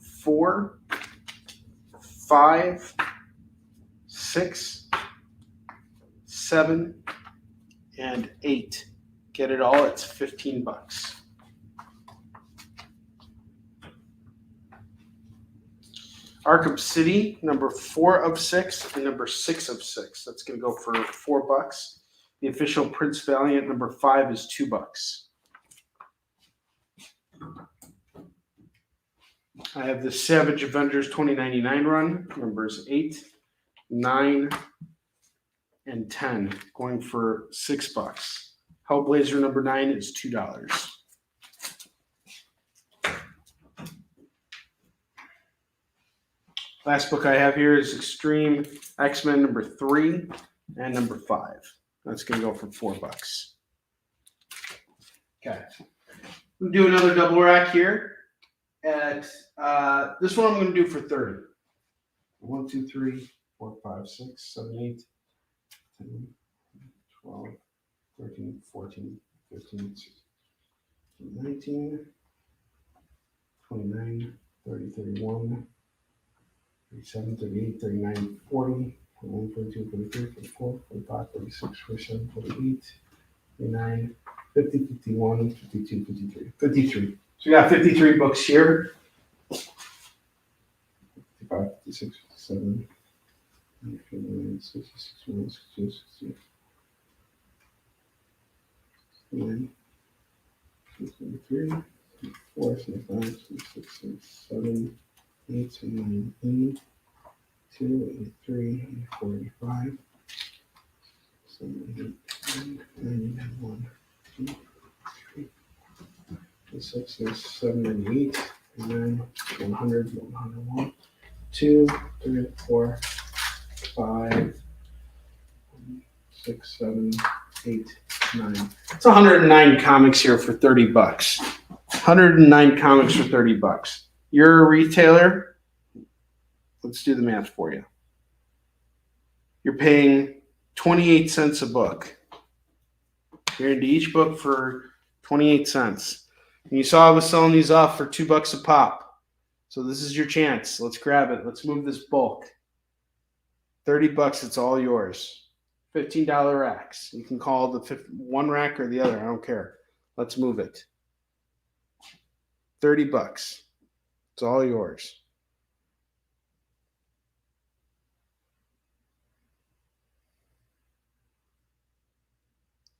C: 4, 5, 6, 7, and 8. Get it all, it's $15. Arkham City, number 4 of 6 and number 6 of 6. That's going to go for $4. The Official Prince Valiant, number 5 is $2. I have the Savage Avengers 2099 run, numbers 8, 9, and 10, going for $6. Hellblazer number 9 is $2. Last book I have here is Extreme X-Men number 3 and number 5. That's going to go for $4. Okay. We'll do another double rack here. At this one I'm going to do for 30. 1, 2, 3, 4, 5, 6, 7, 8, 10, 12, 13, 14, 15, 16, 19, 29, 30, 31, 37, 38, 39, 40, 41, 42, 43, 44, 45, 46, 47, 48, 59, 50, 51, 52, 53. 53. So we got 53 books here. 55, 56, 57, 59, 60, 61, 62, 63. 69, 73, 74, 75, 76, 77, 8, 9, 82, 83, 84, 85, 78, 90, 91, 2, 3, 6, 7, 98, 9, 100, 101, 2, 3, 4, 5, 6, 7, 8, 9. It's 109 comics here for $30. 109 comics for $30. You're a retailer. Let's do the math for you. You're paying 28 cents a book. You're into each book for 28 cents. And you saw I was selling these off for $2 a pop. So this is your chance. Let's grab it. Let's move this bulk. $30, it's all yours. $15 racks. You can call the one rack or the other. I don't care. Let's move it. $30. It's all yours.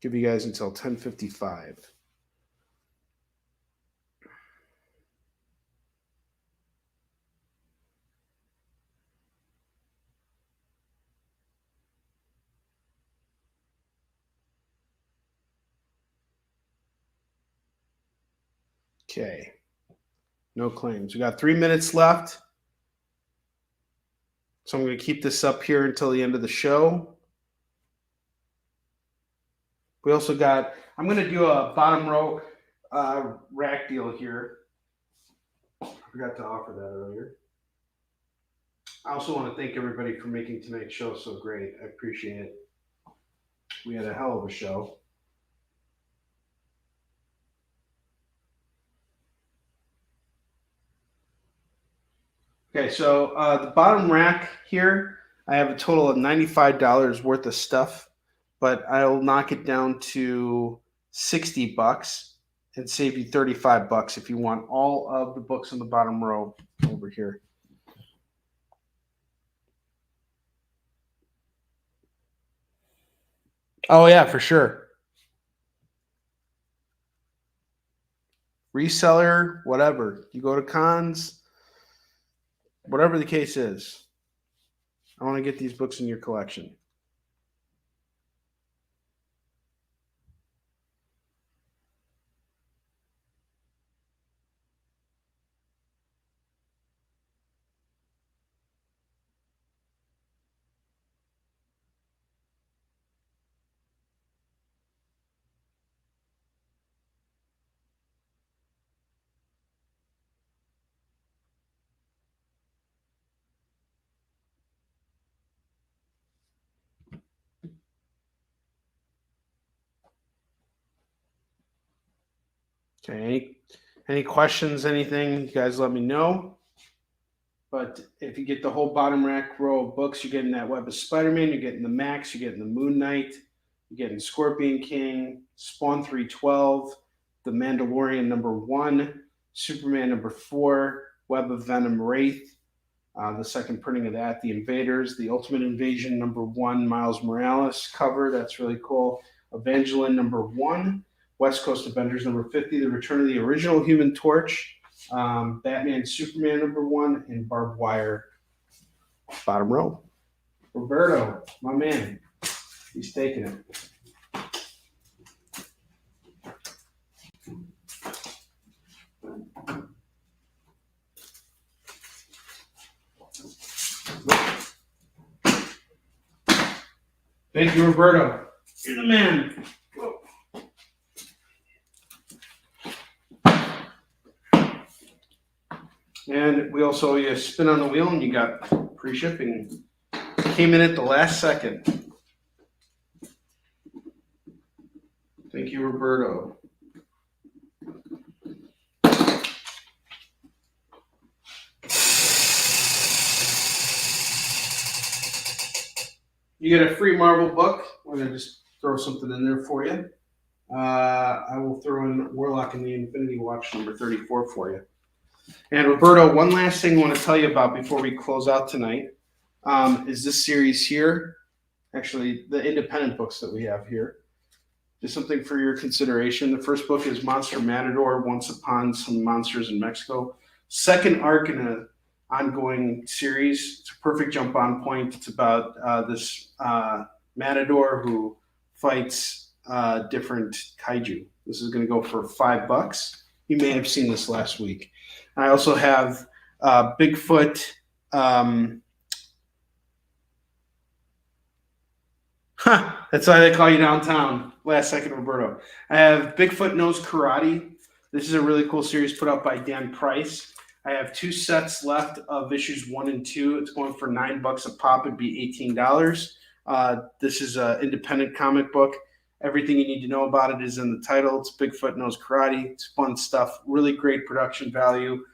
C: Give you guys until 10:55. Okay. No claims. We got 3 minutes left. So I'm going to keep this up here until the end of the show. We also got, I'm going to do a bottom row rack deal here. I forgot to offer that earlier. I also want to thank everybody for making tonight's show so great. I appreciate it. We had a hell of a show. Okay, so the bottom rack here, I have a total of $95 worth of stuff, but I'll knock it down to $60 and save you $35 if you want all of the books on the bottom row over here. Oh yeah, for sure. Reseller, whatever. You go to cons, whatever the case is. I want to get these books in your collection. Okay, any questions, anything, you guys let me know. But if you get the whole bottom rack row of books, you're getting that Web of Spider-Man, you're getting the Max, you're getting the Moon Knight, you're getting Scorpion King, Spawn 312, The Mandalorian #1, Superman #4, Web of Venom Wraith, the second printing of that, The Invaders, The Ultimate Invasion #1, Miles Morales cover, that's really cool. Evangeline #1, West Coast Avengers #50, The Return of the Original Human Torch, Batman Superman #1, and Barbed Wire bottom row. Roberto, my man, he's taking it. Thank you, Roberto. You're the man. And we also you spin on the wheel and you got free shipping. Came in at the last second. Thank you, Roberto. You get a free Marvel book. We're going to just throw something in there for you. I will throw in Warlock and the Infinity Watch #34 for you. And Roberto, one last thing I want to tell you about before we close out tonight is this series here. Actually, the independent books that we have here. Just something for your consideration. The first book is Monster Matador, Once Upon Some Monsters in Mexico. Second arc in an ongoing series. It's a perfect jump on point. It's about this matador who fights different kaiju. This is going to go for $5. You may have seen this last week. I also have Bigfoot. That's why they call you downtown. Last second, Roberto. I have Bigfoot Knows Karate. This is a really cool series put out by Dan Price. I have 2 sets left of issues 1 and 2. It's going for $9 a pop. It'd be $18. This is an independent comic book. Everything you need to know about it is in the title. It's Bigfoot Knows Karate. It's fun stuff. Really great production value.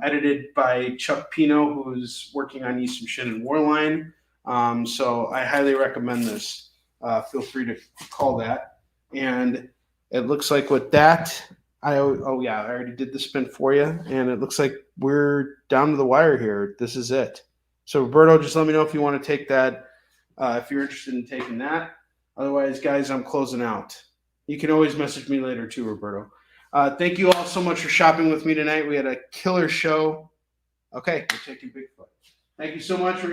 C: Edited by Chuck Pino, who's working on You Some Shit in Warline. So I highly recommend this. Feel free to call that. And it looks like with that, I already did the spin for you. And it looks like we're down to the wire here. This is it. So Roberto, just let me know if you want to take that, if you're interested in taking that. Otherwise, guys, I'm closing out. You can always message me later too, Roberto. Thank you all so much for shopping with me tonight. We had a killer show. Okay, we're taking Bigfoot. Thank you so much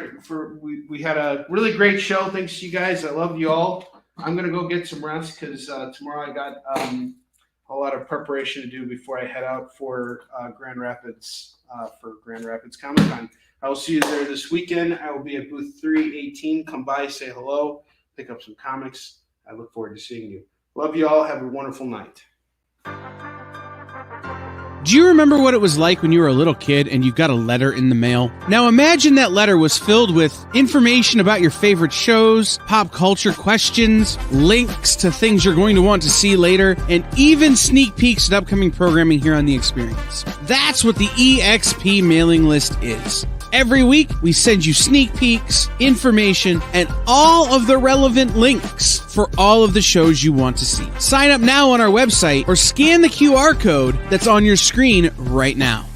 C: we had a really great show. Thanks to you guys. I love you all. I'm going to go get some rest because tomorrow I got a lot of preparation to do before I head out for Grand Rapids Comic Con. I will see you there this weekend. I will be at booth 318. Come by, say hello, pick up some comics. I look forward to seeing you. Love you all. Have a wonderful night.
E: Do you remember what it was like when you were a little kid and you got a letter in the mail? Now imagine that letter was filled with information about your favorite shows, pop culture questions, links to things you're going to want to see later, and even sneak peeks at upcoming programming here on The Experience. That's what the EXP mailing list is. Every week, we send you sneak peeks, information, and all of the relevant links for all of the shows you want to see. Sign up now on our website or scan the QR code that's on your screen right now.